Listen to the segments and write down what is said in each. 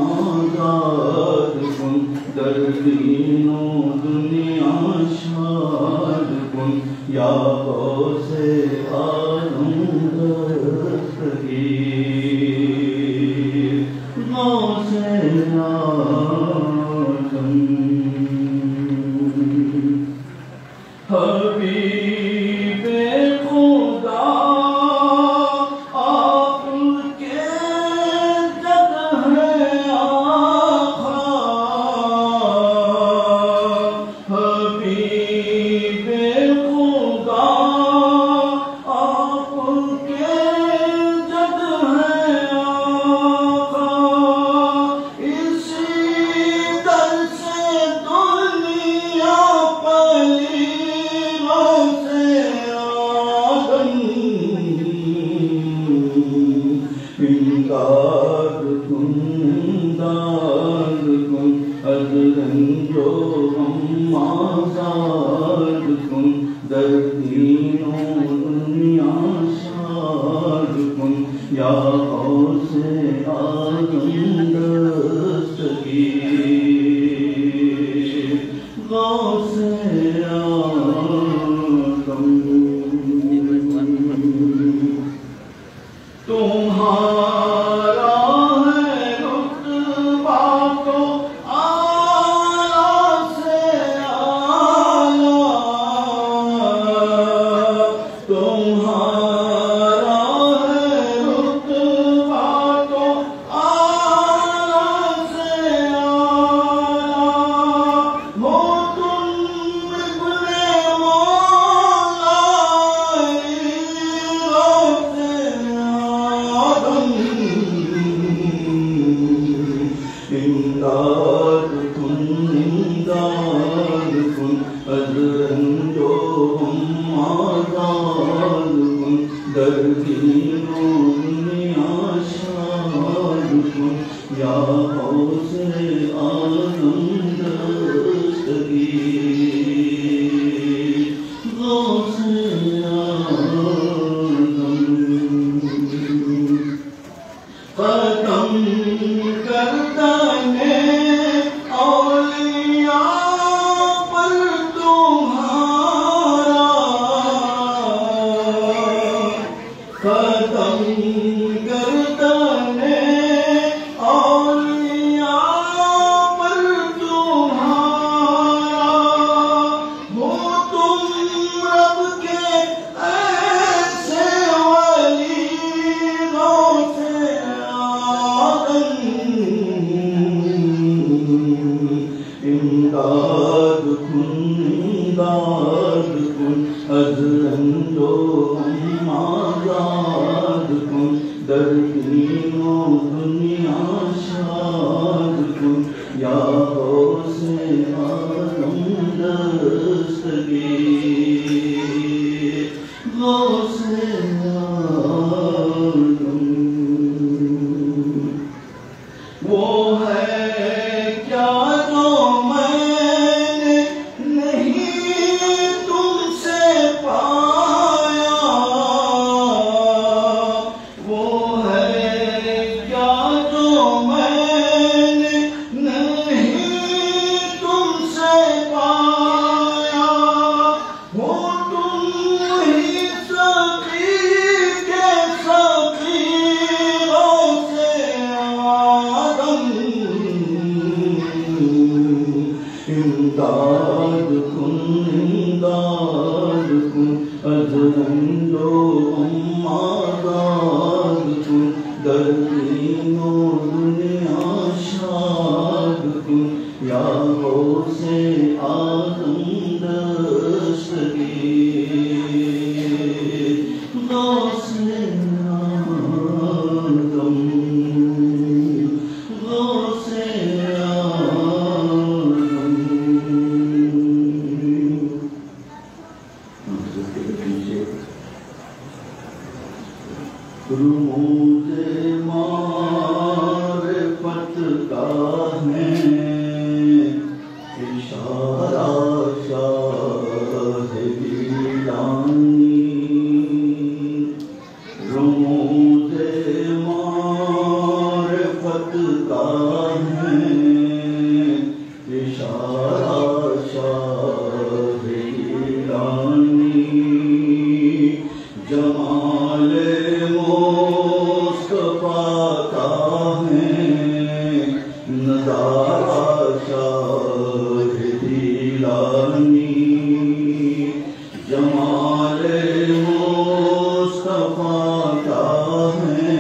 آزاد کن در دین و دنیا شاد کن یا غوث عالم دستگیر غوث اعظم حبیب خدا آپ کے جگ ہے آقا حبیب خدا آپ کے جگ ہے آقا اسی در سے دنیا پلی امداد کن از رنج و غم آزاد کن در دین و دنیا شاد کن یا غوث اعظم دستگیر غوث اعظم تمہارا ہے رتبہ تو اعلیٰ سے اعلیٰ تمہارا ہے رتبہ تو اعلیٰ سے اعلیٰ ہو تم ابن مولا امداد کن از رنج و غم آزاد کن در دین و دنیا شاد کن یا غوث اعظم دستگیر غوث اعظم ختم کرتا ہے اولیاء پر تمہارا ختم کرتا ہے اولیاء پر تمہارا ہو تم رب کے ایسے ولی غوث امداد کن از رنج و غم آزاد کن در دین و دنیا شاد کن یا غوث اعظم دستگیر غوث اعظم وہ ہے کیا جو میں نہیں تم سے پایا وہ ہے کیا جو میں نہیں تم سے پایا ہو تم ہی سقی کے سقی غوث اعظم امداد کن از رنج و غم آزاد کن در دین و دنیا شاد کن یا غوث اعظم دستگیر غوث اعظم غوث رموز معرفت کا ہے اشارہ شاہ گیلانی رموز معرفت کا ہے اشارہ شاہ گیلانی جمال مصطفیٰ کا ہے نظارہ شاہ گیلانی جمال مصطفیٰ کا ہے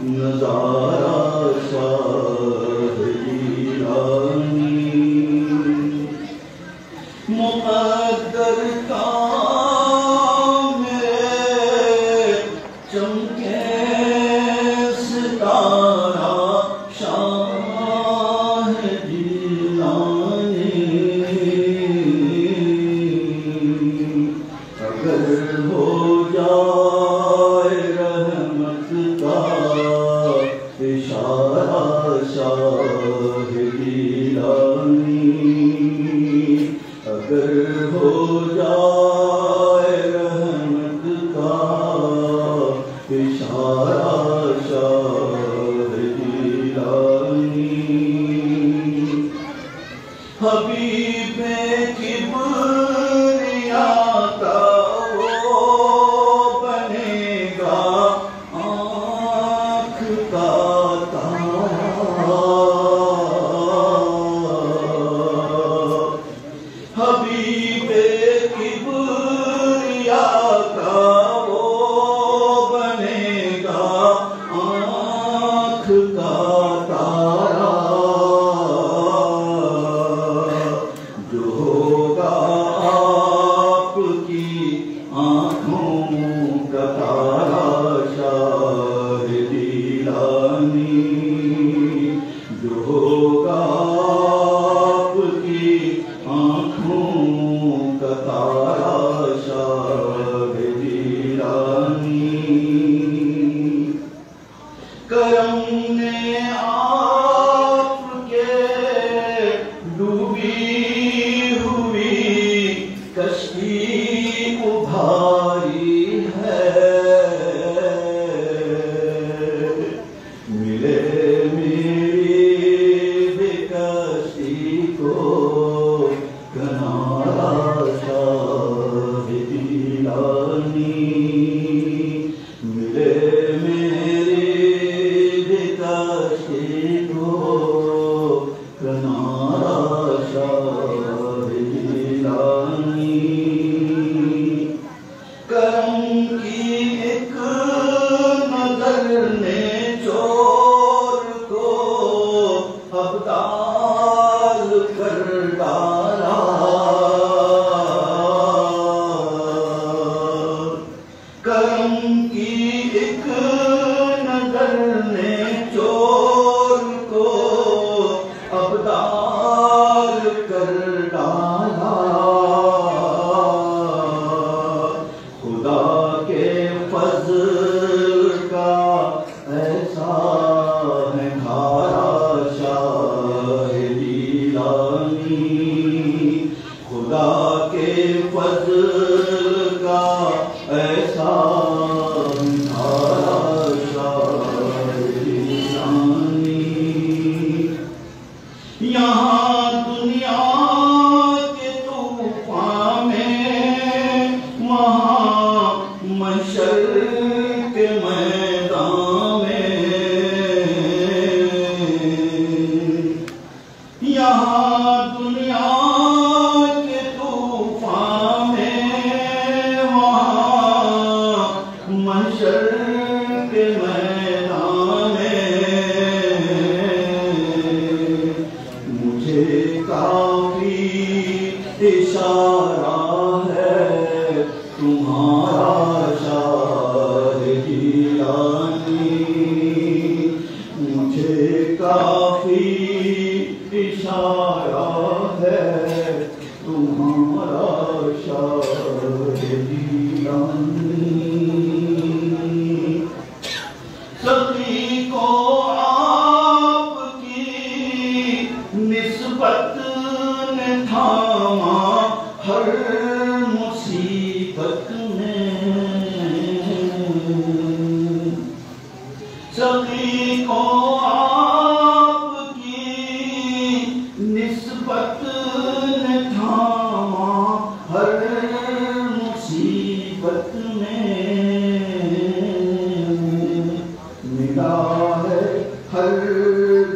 نظارہ شاہ گیلانی مقدر کا میرے چمکے ستارہ شاہ گیلانی اگر ہو جائے رحمت کا اشارہ شاہ گیلانی اگر ہو جائے رحمت کا اشارہ شاہ گیلانی حبیب کبریا کا وہ بنے گا آنکھ کا تارا حبیب کبریا کا وہ بنے گا آنکھ کا تارا جو ہوگا آپ کی آنکھوں کا تارا شاہ گیلانی جو ہوگا آپ کی آنکھوں کا تارا شاہ گیلانی کرم نے آپ کے ڈوبی ہوئی کشتی ابھاری ہے ملے میری کشتی کو کنارہ شاہ گیلانی ملے میری کشتی کو کنارہ شاہ گیلانی کرم کی ایک نظر نے چور کو ابدال کر ڈالا کرم کی ایک نظر نے چور کو ابدال کر ڈالا خدا کے فضل کا ایسا ہے دھارا شاہ گیلانی خدا کے فضل کا ایسا دھارا شاہ گیلانی یہاں دنیا کے طوفان میں وہاں محشر کے میدان میں یہاں دنیا کے طوفان میں وہاں محشر کے میدان میں مجھے کافی اشارہ ہے تمہارا شاہ گیلانی مجھے کافی اشارہ ہے تمہارا شاہ گیلانی سبھی کو آپ کی نسبت نے تھاما ہر مصیبت میں سبھی کو ہر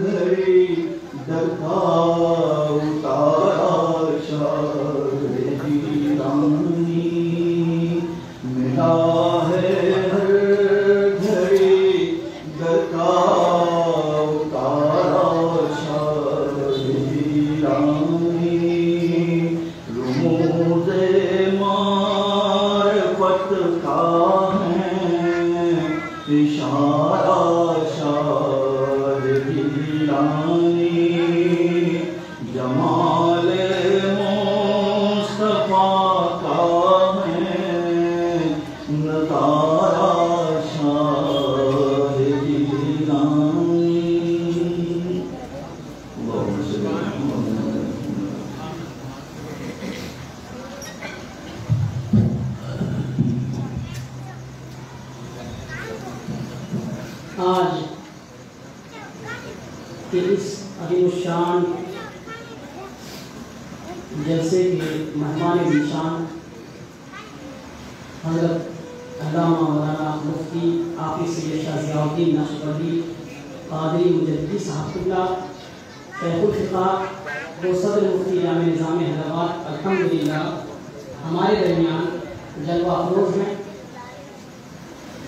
گھڑی درتا اتارا شاہ جیلانی ملا ہے ہر گھڑی درتا اتارا شاہ جیلانی رموز معرفت کا ہے اشارہ شاہ جیلانی جمال مصطفیٰ کا ہے نظارہ شاہ جیلانی اللہم صل علی محمد۔ آج کے اس عظیم الشان جلسے کے مہمان ذیشان حضرت علامہ مولانا مفتی حافظ سید شاہ ضیاء الدین نقشبندی قادری مجددی صاحب اللہ شیخ الفقہ و صدر مفتی جامع نظام حیدرآباد الحمدللہ ہمارے درمیان جلوہ افروز ہیں۔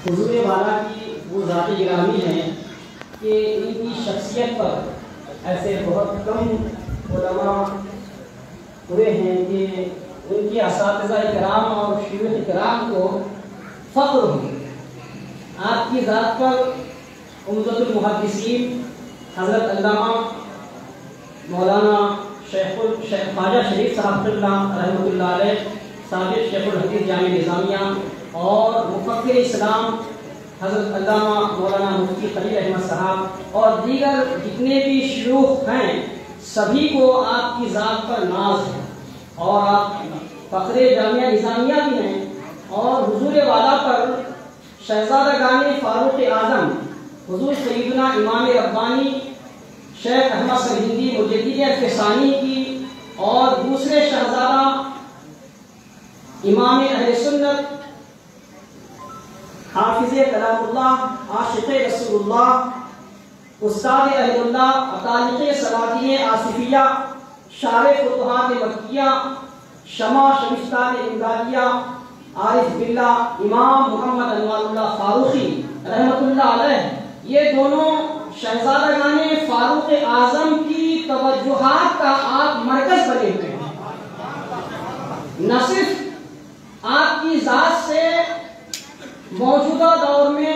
حضور والا کی وہ ذات گرامی ہے کہ ان کی شخصیت پر ایسے بہت کم علماء ہوئے ہیں کہ ان کے اساتذہ کرام اور شیوخ کرام کو فخر ہو۔ آپ کی ذات پر عمدۃ المحدثین حضرت علامہ مولانا شیخ خواجہ شریف صاحب اللہ رحمۃ اللہ علیہ سابق شیخ الحدیث جامع نظامیہ اور مفکر اسلام حضرت علامہ مولانا مفتی خلیل احمد صاحب اور دیگر جتنے بھی شیوخ ہیں سبھی کو آپ کی ذات پر ناز ہے اور آپ فخر جامعہ نظامیہ بھی ہیں اور حضور والا پر شہزادگان فاروق اعظم حضور سیدنا امام ربانی شیخ احمد سرہندی مجدد فسانی کی اور دوسرے شہزادہ امام اہل سنت حافظ کلام اللہ عاشق رسول اللہ استاد اہل اللہ عطالق سلاطین آصفیہ شارع فتوحات مکیہ شمع شمشتان امدادیہ عارف باللہ امام محمد انوار اللہ فاروقی رحمۃ اللہ علیہ یہ دونوں شہزادگان فاروق اعظم کی توجہات کا آپ مرکز بنے ہوئے ہیں۔ نہ صرف آپ کی ذات سے موجودہ دور میں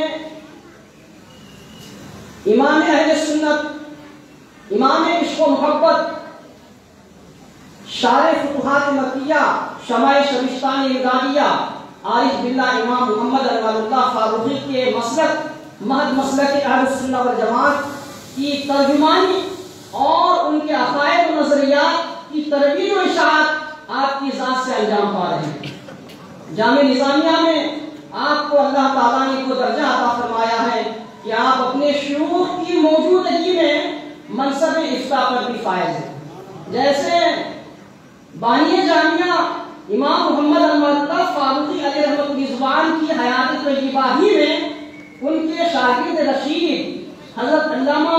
امام اہل سنت امام عشق و محبت شارع فتوحات مکیہ شمع شمشتان امدادیہ عارف باللہ امام محمد انوار اللہ فاروقی کے مسلک مہد مسلک اہل سنت والجماعت کی ترجمانی اور ان کے عقائد و نظریات کی ترویج و اشاعت آپ کی ذات سے انجام پا رہے ہیں۔ جامع نظامیہ میں آپ کو اللہ تعالیٰ نے وہ درجہ عطا فرمایا ہے کہ آپ اپنے شیوخ کی موجودگی میں منصب افتاء پر بھی فائز ہیں۔ جیسے بانی جامعہ امام محمد انوار اللہ فاروقی علیہ رحمۃ الرضوان کی حیات طیبہ ہی میں ان کے شاگرد رشید حضرت علامہ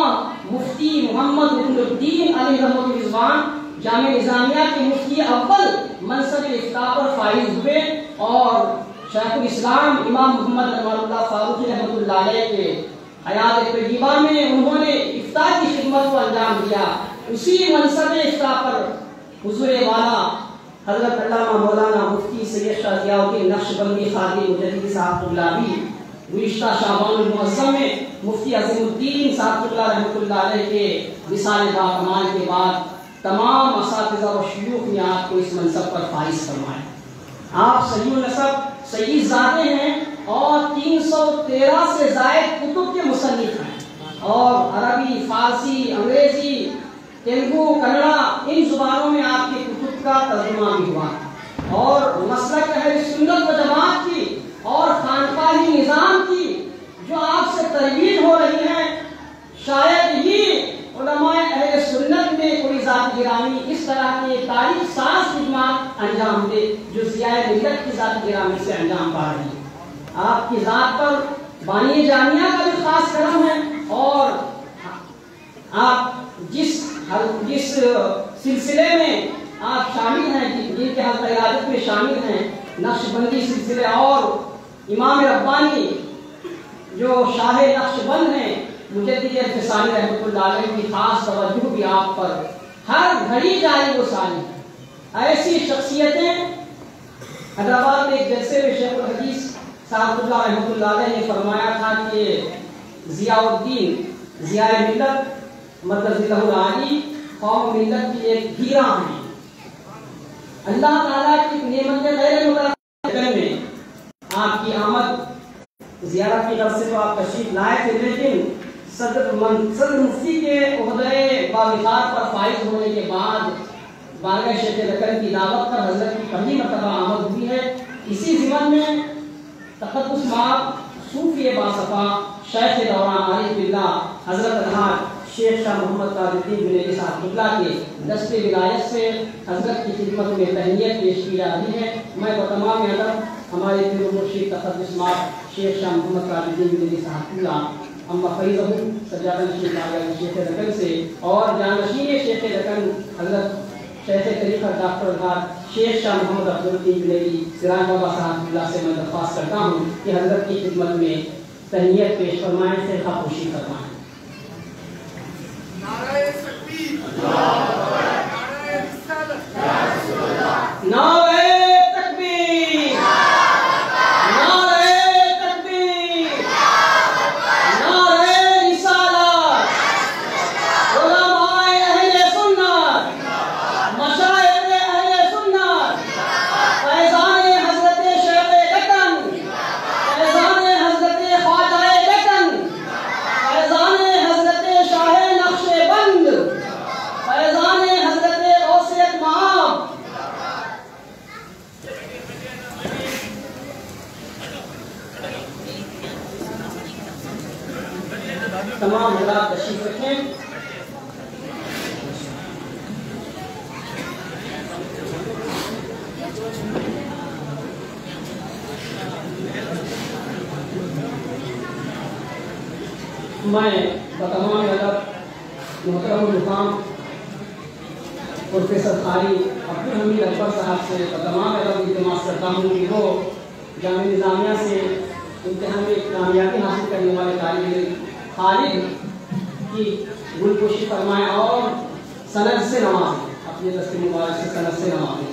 مفتی محمد رکن الدین علیہ رحمۃ الرضوان جامع نظامیہ کے مفتی اول منصب افتاء پر فائز ہوئے اور شیخ الاسلام امام محمد انوار اللہ فاروقی رحمۃ اللہ علیہ کے حیات طیبہ میں انہوں نے افتاء کی خدمت کو انجام دیا۔ اسی منصب افتاء پر حضور والا حضرت علامہ مولانا مفتی سید شاہ ضیاء الدین نقشبندی قادری مجددی صاحب اللہ بھی گزشتہ شعبان المعظم میں مفتی عظیم الدین صاحب اللہ رحمۃ اللہ علیہ کے وصال باکمال کے بعد تمام اساتذہ و شیوخ نے آپ کو اس منصب پر فائز فرمایا۔ آپ صحیح النسب صحیح ذاتے ہیں اور 313 سے زائد کتب کے مصنف ہیں اور عربی، فارسی، انگریزی، تیلگو، کنڑا ان زبانوں میں آپ کی کتب کا ترجمہ بھی ہوا اور مسلک اہل سنت و جماعت کی اور خانقاہی نظام کی جو آپ سے ترویج ہو رہی ہے شاید ہی علماء اہل سنت میں کوئی ذات گرامی اس طرح کے تاریخ ساز خدمات انجام دے جو ضیاء ملت کی ذات گرامی سے انجام پا رہی ہے۔ آپ کی ذات پر بانی جامعہ کا بھی خاص کرم ہے اور آپ جس سلسلے میں آپ شامل ہیں، جن کے حلقہ عیادت میں شامل ہیں، نقش بندی سلسلے، اور امام ربانی جو شاہ نقش بند ہیں مجدد الفسانی رحمۃ اللہ علیہ کی خاص توجہ بھی آپ پر ہر گھڑی جاری و ساری۔ ایسی شخصیتیں، حیدرآباد میں ایک جلسے میں شیخ الحدیث صاحب اللہ رحمۃ اللہ علیہ نے فرمایا تھا کہ ضیاء الدین ضیاء ملت مرکز اللہ العالی قوم ملت کی ایک ہیرا ہیں۔ اللہ تعالیٰ کی نعمت غیر متعدد میں آپ کی آمد زیارت کی غرض سے تو آپ تشریف لائے تھے، لیکن صدر مفتی کے عہدے باوقار پر فائز ہونے کے بعد بارگاہ شیخ رکن کی دعوت پر حضرت کی پہلی مرتبہ آمد ہوئی ہے۔ اسی ضمن میں تقدس مآب صوفی باصفا شیخ دوران عارف باللہ حضرت الحاج شیخ شاہ محمد تاج الدین بریلوی صاحب قبلہ کے دست ولایت سے حضرت کی خدمت میں تہنیت پیش کی جا رہی ہے۔ میں بتمام ادب ہمارے پیر و مرشد تقدس مآب شیخ شاہ محمد تاج الدین بریلوی صاحب قبلہ اما فیضہ سجادہ نشین بارگاہ شیخ رکن سے اور جانشین شیخ رکن حضرت شیخ طریقہ ڈاکٹر الحاج شیخ شاہ محمد عبدالدین بریلوی سراج بابا صاحب قبلہ سے میں درخواست کرتا ہوں کہ حضرت کی خدمت میں تہنیت پیش فرمائیں، خیرخواہ پوشی فرمائیں۔ نعرہ تکبیر، نعرہ رسالت، نعرہ تکبیر، نعرہ تکبیر، نعرہ رسالت، علماء اہل سنت، مشائخ اہل سنت، فیضان حضرت شیخ رکن، فیضان حضرت خواجہ رکن، فیضان حضرت شاہ نقش بند، فیضان حضرت غوثیت مآب، تمام حضرات تشریف رکھیں۔ میں بتمام ادب محترم المقام پروفیسر قاری عبدالحمید اکبر صاحب سے بتمام ادب التماس کرتا ہوں کہ وہ جامعہ نظامیہ سے امتحان میں کامیابی حاصل کرنے والے طالب علم خالد کی گل پوشی فرمائیں اور سند سے نوازیں، اپنے دست مبارک سے سند سے نوازیں۔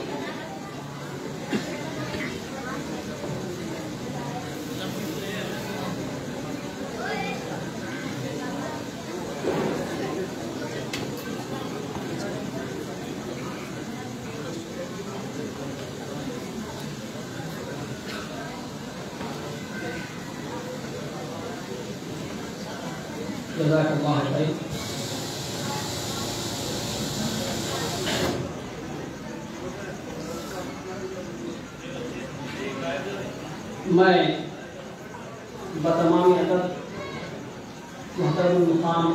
جزاک اللہ خیر۔ میں بتمام ادب محترم المقام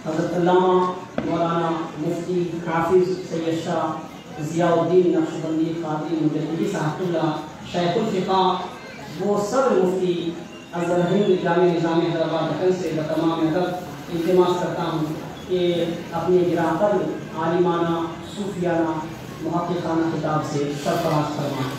حضرت علامہ مولانا مفتی حافظ سید شاہ ضیاء الدین نقشبندی قادری مجددی صاحب اللہ شیخ الفقہ وہ صدر مفتی اظہر ہند جامعہ نظامیہ حیدرآباد رکن سے بتمام ادب التماس کرتا ہوں کہ اپنے گراں پر عالمانہ صوفیانہ محققانہ خطاب سے سرفراز فرمائیں۔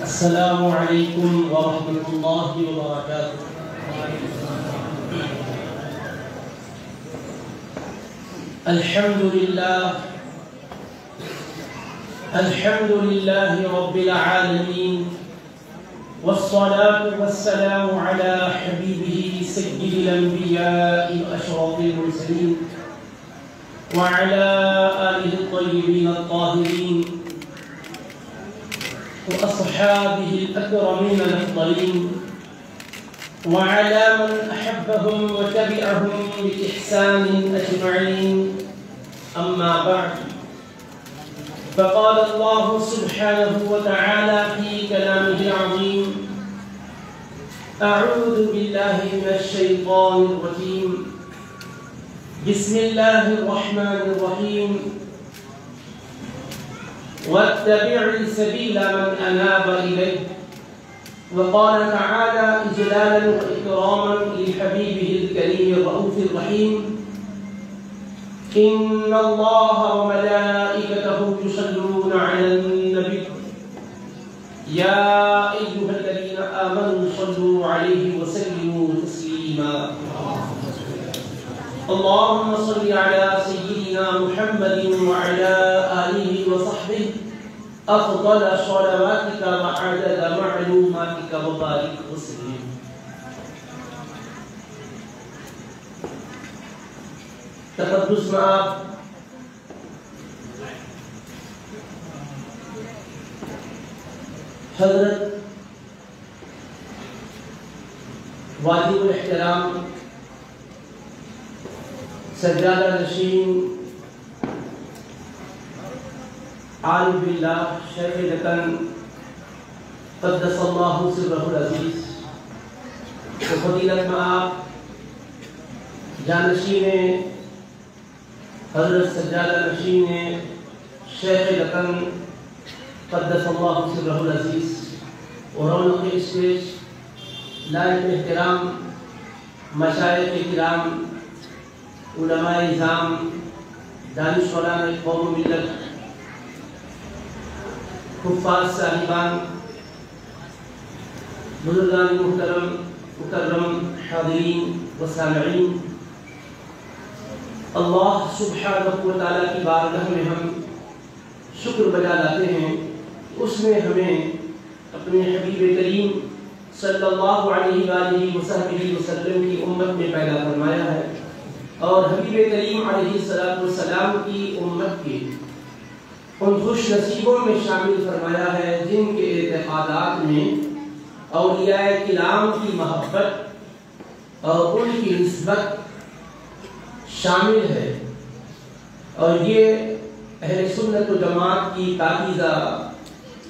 السلام علیکم ورحمۃ اللہ وبرکاتہ۔ الحمد للہ رب العالمین والصلاة والسلام على حبیبہ سید الانبیاء واشرف المرسلین وعلى آلہ آله الطيبين الطاهرين وأصحابه الأكرمين الأفضلين وعلى من أحبهم وتبعهم بإحسان أجمعين. أما بعد، فقال الله سبحانه وتعالى في كلامه العظيم: أعوذ بالله من الشيطان الرجيم، بسم الله الرحمن الرحيم. واتبع سبيل من أناب إليه. وقال تعالى إجلالا وإكراما لحبيبه الكريم الرؤوف الرحيم: إن الله وملائكته يصلون على النبي يا أيها الذين آمنوا صلوا عليه وسلموا تسليما. اللهم صل على سيدنا محمد وعلى آله وصحبه أفضل صلواتك وعدد معلوماتك وبارك وسلم. تقدس میں آپ حضرت واجب الاحترام سجادہ نشین عارف باللہ شیخ لکن قدس اللہ سرہ العزیز کو فضیلت میں آپ جانشین حضرت سجادہ نشین شیخ لکن قدس اللہ سرہ العزیز اور رونق اسٹیج لائق احترام مشائخ کرام علماء نظام دانشوران قوم و ملت حفاظ صاحبان بزرگان محترم مکرم حاضرین و سامعین، اللہ سبحانہ و تعالیٰ کی بارگاہ میں ہم شکر بجا لاتے ہیں، اس نے ہمیں اپنے حبیب کریم صلی اللہ علیہ وآلہ وسلم کی امت میں پیدا فرمایا ہے، اور حبیب کریم علیہ السلام کی امت کے ان خوش نصیبوں میں شامل فرمایا ہے جن کے اعتقادات میں اولیاء کرام کی محبت اور ان کی نسبت شامل ہے، اور یہ اہل سنت و جماعت کی پاکیزہ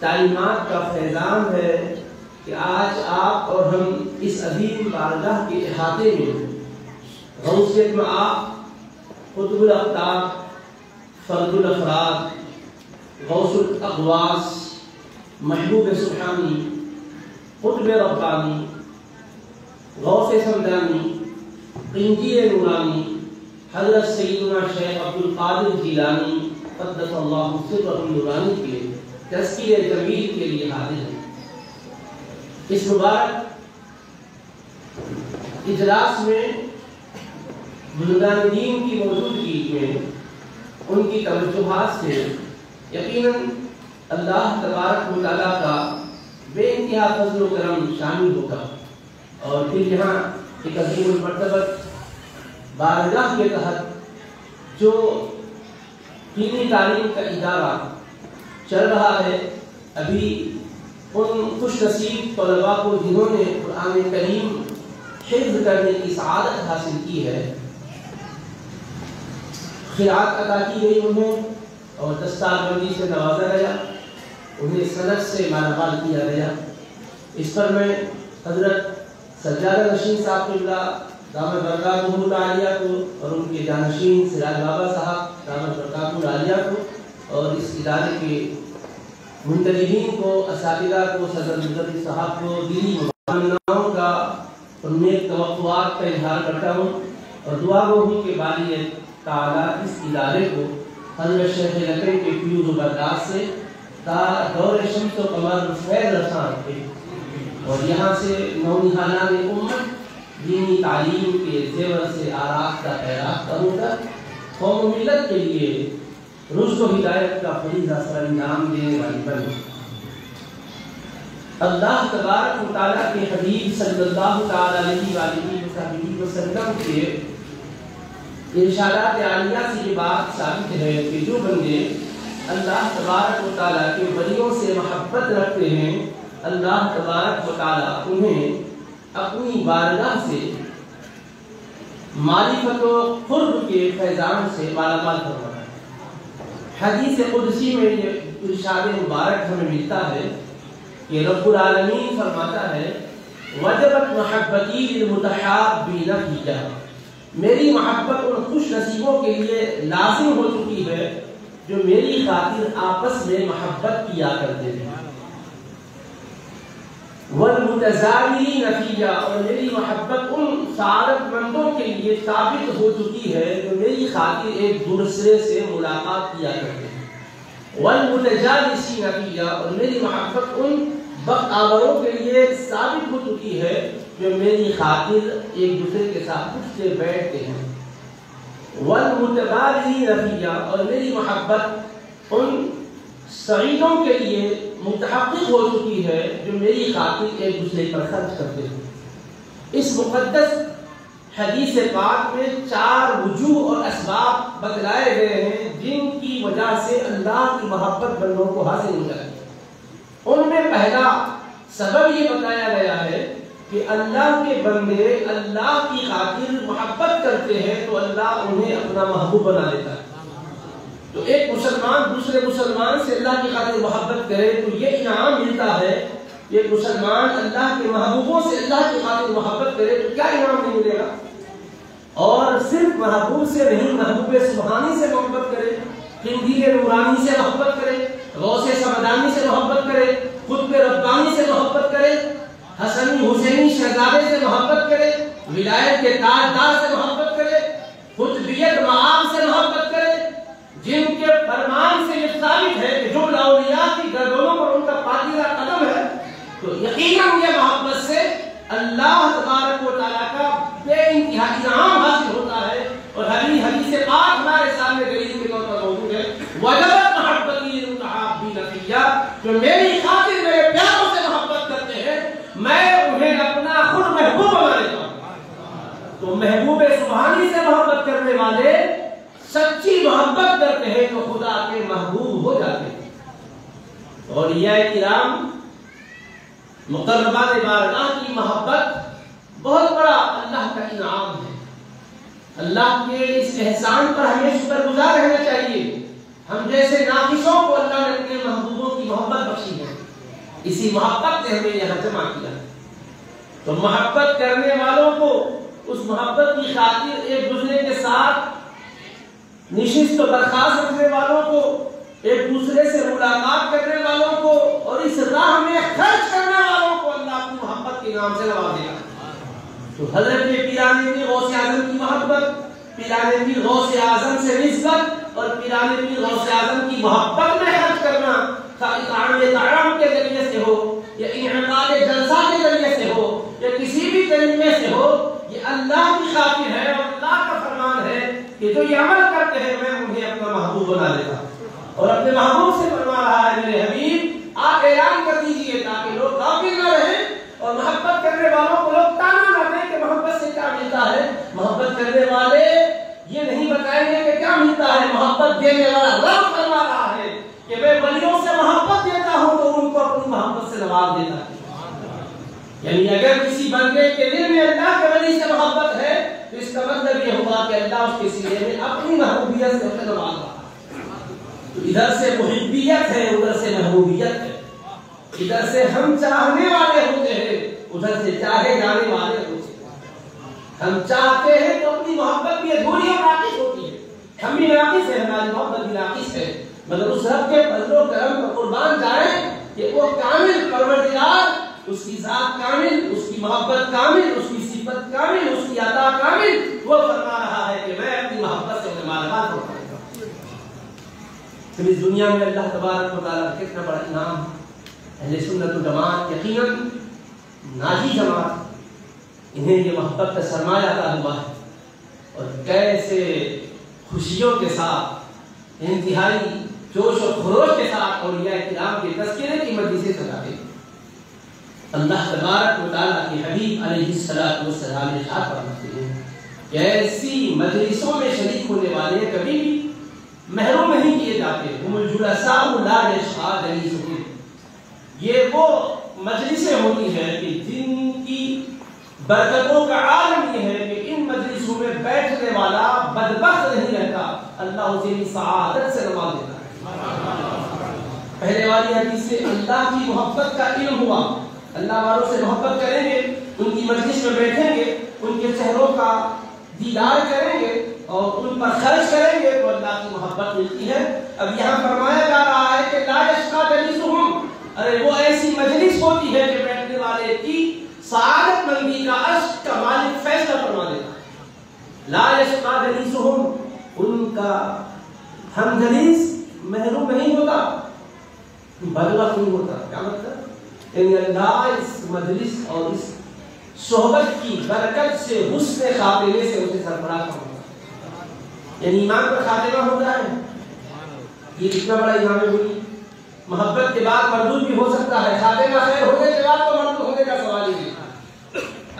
تعلیمات کا فیضان ہے کہ آج آپ اور ہم اس عظیم بارگاہ کے احاطے میں غوثیت میں آپ قطب الاقطاب، فرد الافراد، غوث الاغواث، محبوب سبحانی، قطب ربانی، غوث سمدانی، قندیل نورانی، حضرت سیدنا شیخ عبدالقادر جیلانی قدس اللہ سرہ النورانی کے تذکیر جمیل کے لیے حاضر ہیں۔ اس مبارک اجلاس میں بزرگان دین کی موجودگی میں ان کی توجہات سے یقیناً اللہ تبارک و تعالیٰ کا بے انتہا فضل و کرم شامل ہوگا، اور پھر یہاں ایک عظیم المرتبت بارگاہ کے تحت جو دینی تعلیم کا ادارہ چل رہا ہے، ابھی ان خوش نصیب طلباء کو جنہوں نے قرآن کریم حفظ کرنے کی سعادت حاصل کی ہے، خیرات عطا کی گئی انہیں اور دستار بندی سے نوازا گیا، انہیں سند سے مالامال کیا گیا۔ اس پر میں حضرت سجادہ نشین صاحب قبلہ دامت برکاتہ العالیہ کو اور ان کے جانشین سراج بابا صاحب دامت برکاتہ العالیہ کو اور اس ادارے کے منتظمین کو، اساتذہ کو، صدر مدرس صاحب کو دینی مبارکبادوں کا اور نیک توقعات کا اظہار کرتا ہوں، اور دعا گو ہوں کہ باری تعالیٰ اس ادارے کو حضرت شیخ لکن کے فیوز و برداشت سے تا دور شمس و قمر فیض رساں رکھے، اور یہاں سے نونہالان امت دینی تعلیم کے زیور سے آراستہ پیراستہ ہو کر قوم و ملت کے لیے رشد و ہدایت کا فریضہ سر انجام دینے والی بنے۔ اللہ تبارک و تعالیٰ کے حبیب صلی اللہ تعالیٰ علیہ وآلہ وسلم کے ارشادات عالیہ سے یہ بات ثابت ہے کہ جو بندے اللہ تبارک و تعالیٰ کے ولیوں سے محبت رکھتے ہیں اللہ تبارک و تعالیٰ انہیں اپنی بارگاہ سے معرفت و قرب کے فیضان سے مالا مال فرماتا ہے۔ حدیث قدسی میں یہ ارشاد مبارک ہمیں ملتا ہے کہ رب العالمین فرماتا ہے وجبت محبتی للمتحابین فیہ، میری محبت ان خوش نصیبوں کے لیے لازم ہو چکی ہے جو میری خاطر آپس میں محبت کیا کرتے ہیں، والمتزاورین فیہ، اور میری محبت ان سعادت مندوں کے لیے ثابت ہو چکی ہے جو میری خاطر ایک دوسرے سے ملاقات کیا کرتے ہیں، والمتجالسین فیہ، اور میری محبت ان وقت آوروں کے لیے ثابت ہو چکی ہے جو میری خاطر ایک دوسرے کے ساتھ اٹھ کے بیٹھتے ہیں، والمتبادلین فیہ، اور میری محبت ان سعیدوں کے لیے متحقق ہو چکی ہے جو میری خاطر ایک دوسرے پر خرچ کرتے ہیں۔ اس مقدس حدیث پاک میں 4 وجوہ اور اسباب بتلائے گئے ہیں جن کی وجہ سے اللہ کی محبت بندوں کو حاصل ہو جاتی ہے۔ ان میں پہلا سبب یہ بتایا گیا ہے کہ اللہ کے بندے اللہ کی خاطر محبت کرتے ہیں تو اللہ انہیں اپنا محبوب بنا لیتا ہے۔ تو ایک مسلمان دوسرے مسلمان سے اللہ کی خاطر محبت کرے تو یہ انعام ملتا ہے، ایک مسلمان اللہ کے محبوبوں سے اللہ کی خاطر محبت کرے تو کیا انعام نہیں ملے گا؟ اور صرف محبوب سے نہیں، محبوب سبحانی سے محبت کرے، قندیل نورانی سے محبت کرے، غوث سمدانی سے محبت کرے، قطب ربانی سے محبت کرے، حسنی حسینی شہزادے سے محبت کرے، ولایت کے تاجدار سے محبت کرے، قطبیت معاب سے محبت کرے، جن کے فرمان سے یہ ثابت ہے کہ جو اولیاء کی گردنوں پر ان کا پاکیزہ قدم ہے، تو یقیناً یہ محبت سے اللہ تبارک و تعالیٰ کا بے انتہا انعام حاصل ہوتا ہے۔ اور حدیث پاک ہمارے سامنے دلیل کے طور پر موجود ہے، وجبت محبتی للمتحابین فیہ، جو میری خاطر میرے پیاروں سے محبت کرتے ہیں میں انہیں اپنا خود محبوب بنا لیتا ہوں۔ تو محبوب سبحانی سے محبت کرنے والے سچی محبت کرتے ہیں تو خدا کے محبوب ہو جاتے ہیں۔ اور یہ کرام مقربات بارگاہ کی محبت بہت بڑا اللہ کا انعام ہے۔ اللہ کے اس احسان پر ہمیں شکر گزار رہنا چاہیے۔ ہم جیسے ناقصوں کو اللہ نے اپنے محبوبوں کی محبت بخشی ہے، اسی محبت نے ہمیں یہاں جمع کیا۔ تو محبت کرنے والوں کو اس محبت کی خاطر ایک دوسرے کے ساتھ نشست و برخاست رکھنے والوں کو، ایک دوسرے سے ملاقات کرنے والوں کو اور اس راہ میں خرچ کرنے والوں کو اللہ اپنی محبت کے نام سے نوازے گا۔ تو حضرت پیرانے پیر غوث اعظم کی محبت، پیرانے پیر غوث اعظم سے نسبت اور پیرانے پیر غوث اعظم کی محبت میں خرچ کرنا، اطعام کے ذریعے سے ہو یا انعقاد جلسہ کے ذریعے سے ہو یا کسی بھی طریقے سے ہو، یہ اللہ کی خاطر ہے اور اللہ کا فرمان ہے کہ جو یہ عمل کرتے ہیں میں انہیں اپنا محبوب بنا لیتا ہوں۔ اور اپنے محبوب سے فرما رہا ہے میرے حبیب آپ اعلان کر دیجئے تاکہ لوگ غافل نہ رہیں اور محبت کرنے والوں کو لوگ تانا نہ دیں کہ محبت سے کیا ملتا ہے۔ محبت کرنے والے یہ نہیں بتائیں گے کہ کیا ملتا ہے، محبت دینے والا رب فرما رہا ہے کہ میں ولیوں سے محبت دیتا ہوں تو ان کو اپنی محبت سے نواز دیتا ہے۔ یعنی اگر کسی بندے کے دل میں اللہ کے ولی سے محبت ہے تو اس کا مطلب یہ ہوگا کہ اللہ اس کے سینے میں اپنی محبوبیت سے اسے نواز رہا ہے۔ تو ادھر سے محبیت ہے، ادھر سے محبوبیت ہے، ادھر سے ہم چاہنے والے ہوتے ہیں، ادھر سے چاہے جانے والے ہوتے ہیں۔ ہم چاہتے ہیں تو اپنی محبت بھی ادھوری اور ناقص ہوتی ہے، ہم بھی ناقص ہیں، ہماری محبت بھی ناقص ہے، مگر اس رب کے فضل و کرم پر قربان جائیں کہ وہ کامل پروردگار، اس کی ذات کامل، اس کی محبت کامل، اس کی صفت کامل، اس کی عطا کامل، وہ فرما رہا ہے کہ میں اپنی محبت سے انہیں مالامال کروں گا۔ پھر اس دنیا میں اللہ تبارک و تعالیٰ کا کتنا بڑا انعام ہے۔ اہل سنت و جماعت یقیناً ناجی جماعت، انہیں یہ محبت کا سرمایہ عطا ہوا ہے اور کیسے خوشیوں کے ساتھ، انتہائی جوش و خروش کے ساتھ اولیاء کرام کے تذکرے کی مجلسیں سجاتے ہیں۔ اللہ تبارک و تعالیٰ کے حبیب علیہ الصلوۃ والسلام ارشاد فرماتے ہیں کہ ایسی مجلسوں میں شریک ہونے والے کبھی بھی محروم نہیں کیے جاتے. ہم الجلساء لا یشقى جلیسهم. یہ وہ مجلسیں ہوتی ہیں کہ جن کی برکتوں کا عالم یہ ہے کہ ان مجلسوں میں بیٹھنے والا بدبخت نہیں رہتا, اللہ اسے سعادت سے نواز دیتا ہے. پہلے والی حدیث سے اللہ کی محبت کا علم ہوا. اللہ والوں سے محبت کریں گے, ان کی مجلس میں بیٹھیں گے, ان کے چہروں کا دیدار کریں گے اور ان پر خرچ کریں گے تو اللہ کی محبت ملتی ہے. اب یہاں فرمایا جا رہا ہے کہ لا یشقى جلیسهم, ارے وہ ایسی مجلس ہوتی ہے کہ بیٹھنے والے کی سعادت مندی کا عرش کا مالک فیصلہ فرما دیتا ہے. لا یشقى جلیسهم, ان کا ہم جلیس محروم نہیں ہوتا, بدبخت نہیں ہوتا. کیا مطلب؟ یعنی اللہ اس مجلس اور اس صحبت کی برکت سے حسن خاتمے سے اسے سرفراز ہوتا ہے. یعنی ایمان پر خاتمہ ہوتا ہے. یہ کتنا بڑا ایمان ہوئی. محبت کے بعد مردود بھی ہو سکتا ہے, خاتمہ خیر ہونے کے بعد تو مردود ہونے کا سوال ہی نہیں.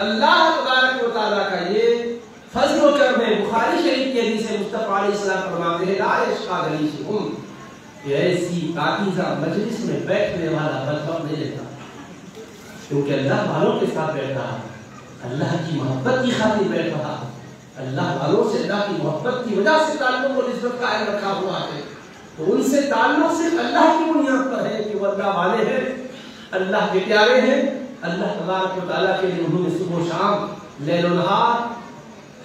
اللہ تبارک و تعالیٰ کا یہ فضل و کرم ہے. بخاری شریف کی حدیث مصطفیٰ علیہ السلام فرماتے ہیں لا یشقى جلیسهم, کہ ایسی پاکیزہ مجلس میں بیٹھنے والا بدبخت نہیں رہتا, کیونکہ اللہ والوں کے ساتھ بیٹھ رہا, اللہ کی محبت کی خاطر بیٹھ رہا, اللہ والوں سے اللہ کی محبت کی وجہ سے تعلق و نسبت قائم رکھا ہوا ہے. تو ان سے تعلق صرف اللہ کی بنیاد پر ہے کہ وہ اللہ والے ہیں, اللہ کے پیارے ہیں. اللہ تبارک و تعالیٰ کے لیے انہوں نے صبح و شام, لیل و نہار,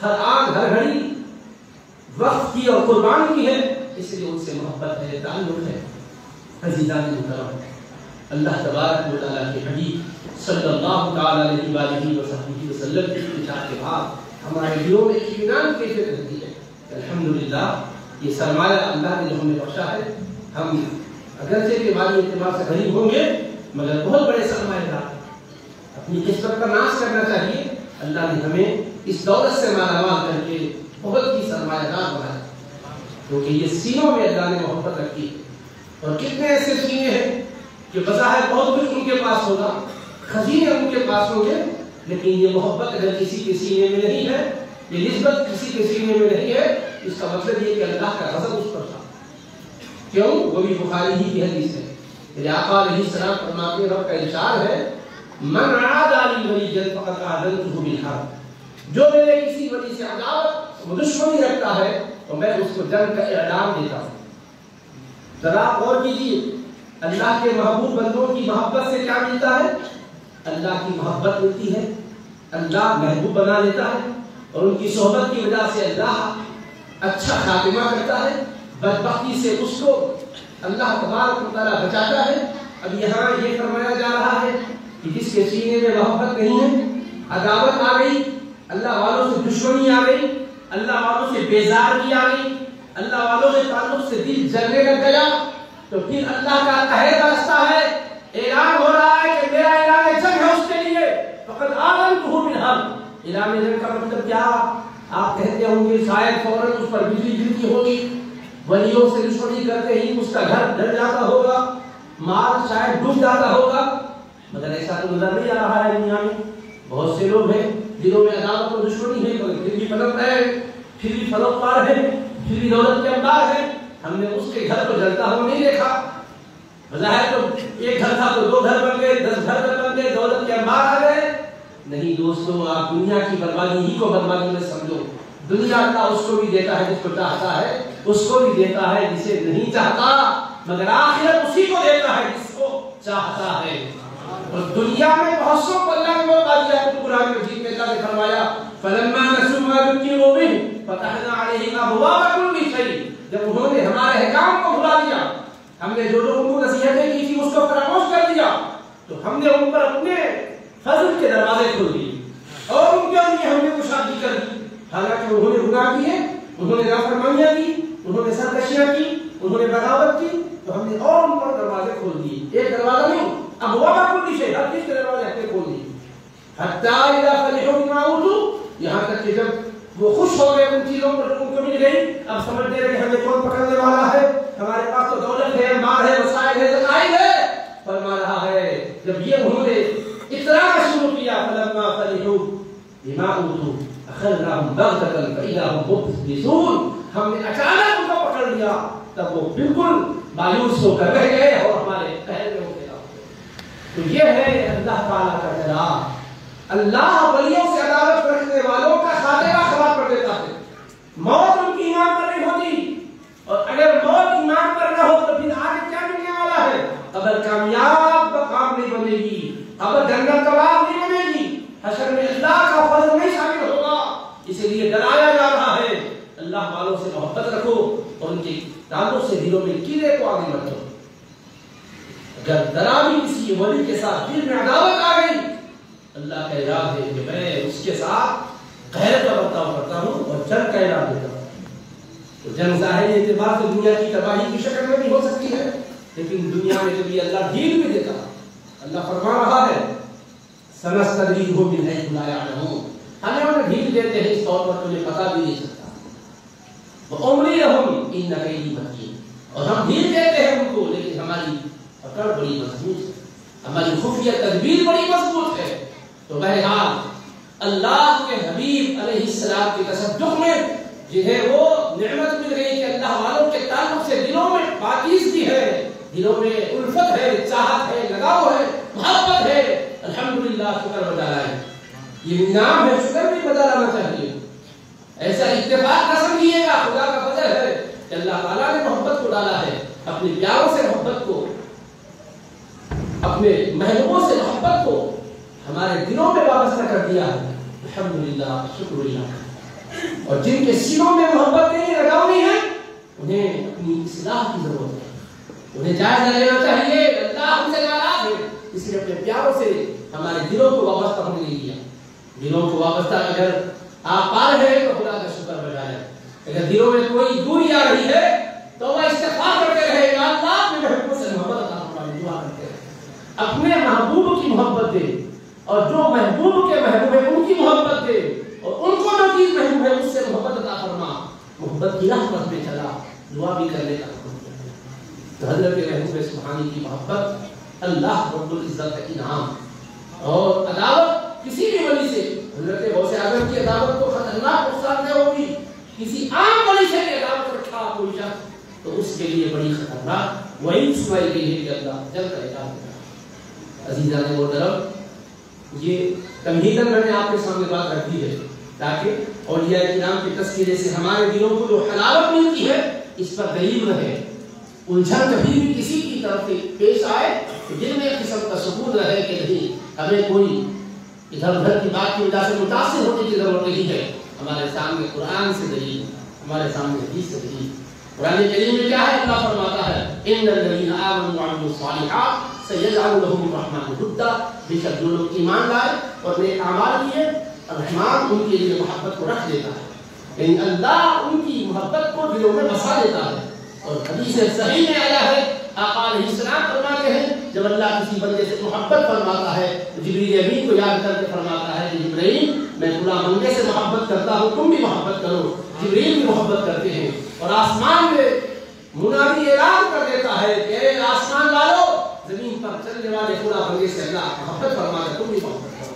ہر آن ہر گھڑی وقت کی اور قربان کی ہے. اس لیے ان سے محبت ہے, تعلق ہے. عزیزان محترم, اللہ تبارک و تعالیٰ کے حبیب صلی اللہ تعالی علیہ وآلہ وصحبہ وسلم کی اتباع کے بعد ہمارے دلوں میں اطمینان کیفیت رہتی ہے. الحمدللہ یہ سرمایہ اللہ نے جو ہمیں بخشا ہے, ہم اگرچہ کہ مالی اعتبار سے غریب ہوں گے مگر بہت بڑے سرمایہ دار. اپنی قسمت کا ناش کرنا چاہیے. اللہ نے ہمیں اس دولت سے مالا مال کر کے بہت ہی سرمایہ دار بنایا, کیونکہ یہ سینوں میں اللہ نے محبت رکھی. اور کتنے ایسے سینے ہیں کہ بظاہر بہت کچھ ان کے پاس ہوگا, خزینے ان کے پاس ہوں گے, لیکن یہ محبت اگر کسی کے سینے میں نہیں ہے, یہ نسبت کسی کے سینے میں نہیں ہے, اس کا مطلب یہ کہ اللہ کا غضب اس پر تھا. کیوں؟ وہ بھی بخاری ہی کی حدیث ہے. میرے آقا علیہ السلام فرماتے ہیں, رب کا ارشاد ہے من عاد لی ولیا فقد آذنته بالحرب, جو میرے کسی ولی سے عداوت و دشمنی رکھتا ہے تو میں اس کو جنگ کا اعلان دیتا ہوں. ذرا غور کیجیے, اللہ کے محبوب بندوں کی محبت سے کیا ملتا ہے؟ اللہ کی محبت ملتی ہے, اللہ محبوب بنا دیتا ہے, اور ان کی صحبت کی وجہ سے اللہ اچھا خاتمہ کرتا ہے. بدبختی سے اس کو اللہ تبارک و تعالیٰ بچاتا ہے. اب یہاں یہ فرمایا جا رہا ہے کہ جس کے سینے میں محبت نہیں ہے, عداوت آ گئی, اللہ والوں سے دشمنی آ گئی, اللہ والوں سے بیزارگی آ گئی, اللہ والوں کے تعلق سے دل جلنے لگ گیا, تو پھر اللہ کا قہر برستا ہے. اعلان ہو رہا ہے کہ میرا اعلان جنگ ہے اس کے لیے, فقط آذنته بالحرب. اعلان جنگ کا مطلب کیا؟ آپ کہتے ہوں گے شاید فوراً اس پر بجلی گرتی ہوگی, ولیوں سے دشمنی کرتے ہی اس کا گھر ڈر جاتا ہوگا, مال شاید ڈوب جاتا ہوگا, مگر ایسا تو نظر نہیں آ رہا ہے. دنیا میں بہت سے لوگ ہیں جنہوں میں عداوت و دشمنی ہے, مگر پھر بھی پلک رہے ہیں, پھر بھی فلکدار ہیں, پھر بھی دولت کے انبار ہیں. ہم نے اس کے گھر کو جلتا ہوا نہیں دیکھا. بظاہر تو ایک گھر تھا تو 2 گھر بن گئے, 10 گھر بن گئے, دولت کے انبار آ گئے. نہیں دوستو, آپ دنیا کی بربادی ہی کو بربادی میں سمجھو. دنیا اللہ اس کو بھی دیتا ہے جس کو چاہتا ہے, اس کو بھی دیتا ہے جسے نہیں چاہتا, مگر آخرت اسی کو دیتا ہے جس کو چاہتا ہے. اور دنیا میں بہت سو کو اللہ نے موقع دیا. قرآن مجید میں اللہ نے فرمایا فلما نسوا ما ذکروا به فتحنا علیہم ابواب کل شیء. جب انہوں نے ہمارے احکام کو بھلا دیا, ہم نے جو ان کو نصیحتیں کی تھی اس کو فراموش کر دیا, تو ہم نے ان پر اپنے فضل کے دروازے کھول دیے اور ان کے لیے ہم نے کشادگی کر دی. حالانکہ انہوں نے گناہ کیے, انہوں نے نافرمانیاں کی, انہوں نے سرکشیاں کی, انہوں نے بغاوت کی, تو ہم نے اور ان پر دروازے کھول دیے. ایک دروازہ نہیں, ابواب کل شیء, ہر چیز کے دروازے ہم نے کھول دیے. حتی اذا فرحوا بما اوتوا, یہاں تک کہ جب وہ خوش ہو گئے ان چیزوں پر ان کو مل گئی, اب سمجھتے رہے کہ ہمیں کون پکڑنے والا ہے, ہمارے پاس تو دولت ہے, مال ہے, وسائل ہے, ذخائر ہے. فرما رہا ہے جب یہ انہوں نے اقرار شروع کیا فلما فرحوا بما اوتوا فَأَخَذْنَاهُمْ بَغْتَةً فَإِذَا هُمْ مُبْلِسُونَ، ہم نے اچانک ان کو پکڑ لیا، تب وہ بالکل مایوس ہو کر رہ گئے اور ہمارے قہر میں ہو گیا۔ تو یہ ہے اللہ تعالیٰ کا جلال۔ اللہ ولیوں سے عداوت رکھنے والوں کا خاتمہ خراب کر دیتا ہے۔ موت ان کی ایمان پر نہیں ہوتی، اور اگر موت ایمان پر نہ ہو تو پھر آگے کیا ملنے والا ہے؟ قبر کامیاب مقام نہیں بنے گی، قبر جنت کا باغ نہیں بنے گی، حشر میں اللہ کا فضل نہیں شامل ہوگا۔ اسی لیے ڈرایا جا رہا ہے اللہ والوں سے محبت رکھو اور ان کے تعلق سے دلوں میں کینے کو آگے مت کرو۔ اگر ذرا بھی کسی ولی کے ساتھ دل میں عداوت آ گئی، اللہ کا ارادہ ہے کہ میں اس کے ساتھ غیرت کا برتاؤ کرتا ہوں اور جنگ کا ارادہ دیتا ہوں۔ تو جنگ ظاہری اعتبار سے دنیا کی تباہی کی شکل میں بھی ہو سکتی ہے، لیکن دنیا میں کبھی اللہ ڈھیل بھی دیتا۔ اللہ فرما رہا ہے سنستدرجهم من حيث لا يعلمون، ہمیں انہیں ڈھیل دیتے ہیں اس طور پر تمہیں پتہ بھی نہیں چلتا۔ وَأُمْلِي لَهُمْ إِنَّ كَيْدِي مَتِينٌ، اور ہم ڈھیل دیتے ہیں ان کو، لیکن ہماری پکڑ بڑی مضبوط ہے، ہماری خفیہ تدبیر بڑی مضبوط ہے۔ تو بہرحال اللہ کے حبیب علیہ السلام کے تصدق میں جنہیں وہ نعمت مل گئی کہ اللہ والوں کے تعلق سے دلوں میں پاکیزگی ہے، دلوں میں الفت ہے، چاہت ہے، لگاؤ ہے، محبت ہے، الحمدللہ شکر بجا رہا ہے۔ یہ انعام ہے، شکر بھی بجا لانا چاہیے۔ ایسا اتفاق نہ سمجھیے گا، خدا کا فضل ہے کہ اللہ تعالیٰ نے محبت کو ڈالا ہے، اپنے پیاروں سے محبت کو، اپنے محبوبوں سے محبت کو ہمارے دلوں میں وابستہ کر دیا ہے۔ الحمدللہ شکر اللہ۔ اور جن کے سینوں میں محبت نہیں، لگاؤ نہیں ہے، انہیں اپنی اصلاح کی ضرورت ہے، انہیں جائزہ لینا چاہیے۔ اللہ ہم سے ناراض ہے، اس لیے اپنے پیاروں سے ہمارے دلوں کو وابستہ ہونے نہیں دیا۔ دلوں کو وابستہ اگر آپ پا رہے ہیں تو خدا کا شکر بجائے، اگر دلوں میں کوئی دوری آ رہی ہے تو وہ استغفار کرتے رہے، یا اللہ اپنے محبوب سے محبت عطا فرما، دعا کرتے رہے، اپنے محبوب کی محبت دے، اور جو محبوب کے محبوب ہے ان کی محبت دے، اور ان کو جو چیز محبوب ہے اس سے محبت عطا فرما۔ محبت کی رحمت میں چلا، دعا بھی کرنے کا حکم دیا۔ تو حضرت محبوب سبحانی کی محبت اللہ رب العزت کا انعام، اور عداوت کسی بھی ولی سے، حضرت غوث اعظم کی عداوت کو خطرناک نقصان دہ ہوگی، کسی عام ولی سے بھی عداوت رکھا کوئی شخص تو اس کے لیے بڑی خطرناک وہی سنائی گئی ہے کہ اللہ جل کر اطاعت کرے۔ عزیزان محترم، یہ تمہیداً میں نے آپ کے سامنے بات رکھ دی ہے تاکہ اولیاء کرام کے تذکرے سے ہمارے دلوں کو جو حلاوت ملتی ہے اس پر دلیل رہے، الجھن کبھی بھی کسی کی طرف سے پیش آئے تو دل میں ایک قسم کا سکون رہے کہ نہیں ہمیں کوئی ادھر ادھر کی بات کی وجہ سے متاثر ہونے کی ضرورت نہیں ہے۔ ہمارے سامنے قرآن سے دلیل، ہمارے سامنے حدیث سے دلیل۔ قرآن کریم میں کیا ہے؟ اللہ فرماتا ہے ان الذین آمنوا وعملوا الصالحات سیجعل لهم الرحمن ودا، بے شک جو لوگ ایمان لائے اور نیک اعمال کیے الرحمن ان کے لیے محبت کو رکھ دیتا ہے، یعنی اللہ ان کی محبت کو دلوں میں بسا دیتا ہے۔ اور حدیث صحیح میں آیا ہے، آقا علیہ السلام فرماتے ہیں جب اللہ کسی بندے سے محبت فرماتا ہے تو جبریل امین کو یاد کر کے فرماتا ہے کہ جبرائیل میں فلاں بندے سے محبت کرتا ہوں، تم بھی محبت کرو۔ جبریل بھی محبت کرتے ہیں، اور آسمان میں منادی اعلان کر دیتا ہے کہ اے آسمان والو، زمین پر چلنے والے فلاں بندے سے اللہ محبت فرماتا ہے، تم بھی محبت کرو۔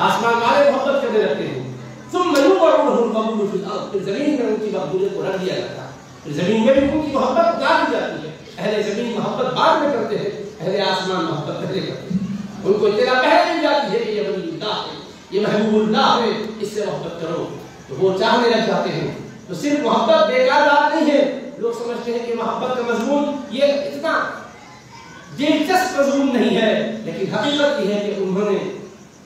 آسمان والے محبت کرنے لگتے ہیں، ثم يوضعونه القبول في الارض، پھر زمین میں ان کی مقبولیت کو رکھ دیا جاتا ہے، پھر زمین میں بھی ان کی محبت اتار دی جاتی ہے۔ اہل زمین محبت بعد میں کرتے ہیں، اہل آسمان محبت پہلے کرتے ہیں، ان کو اطلاع پہلے مل جاتی ہے کہ یہ ولی اللہ ہے، یہ محبوب اللہ ہے، اس سے محبت کرو، تو وہ چاہنے لگ جاتے ہیں۔ تو صرف محبت بیکار بات نہیں ہے، لوگ سمجھتے ہیں کہ محبت کا مضمون یہ اتنا دلچسپ مضمون نہیں ہے، لیکن حقیقت یہ ہے کہ انہوں نے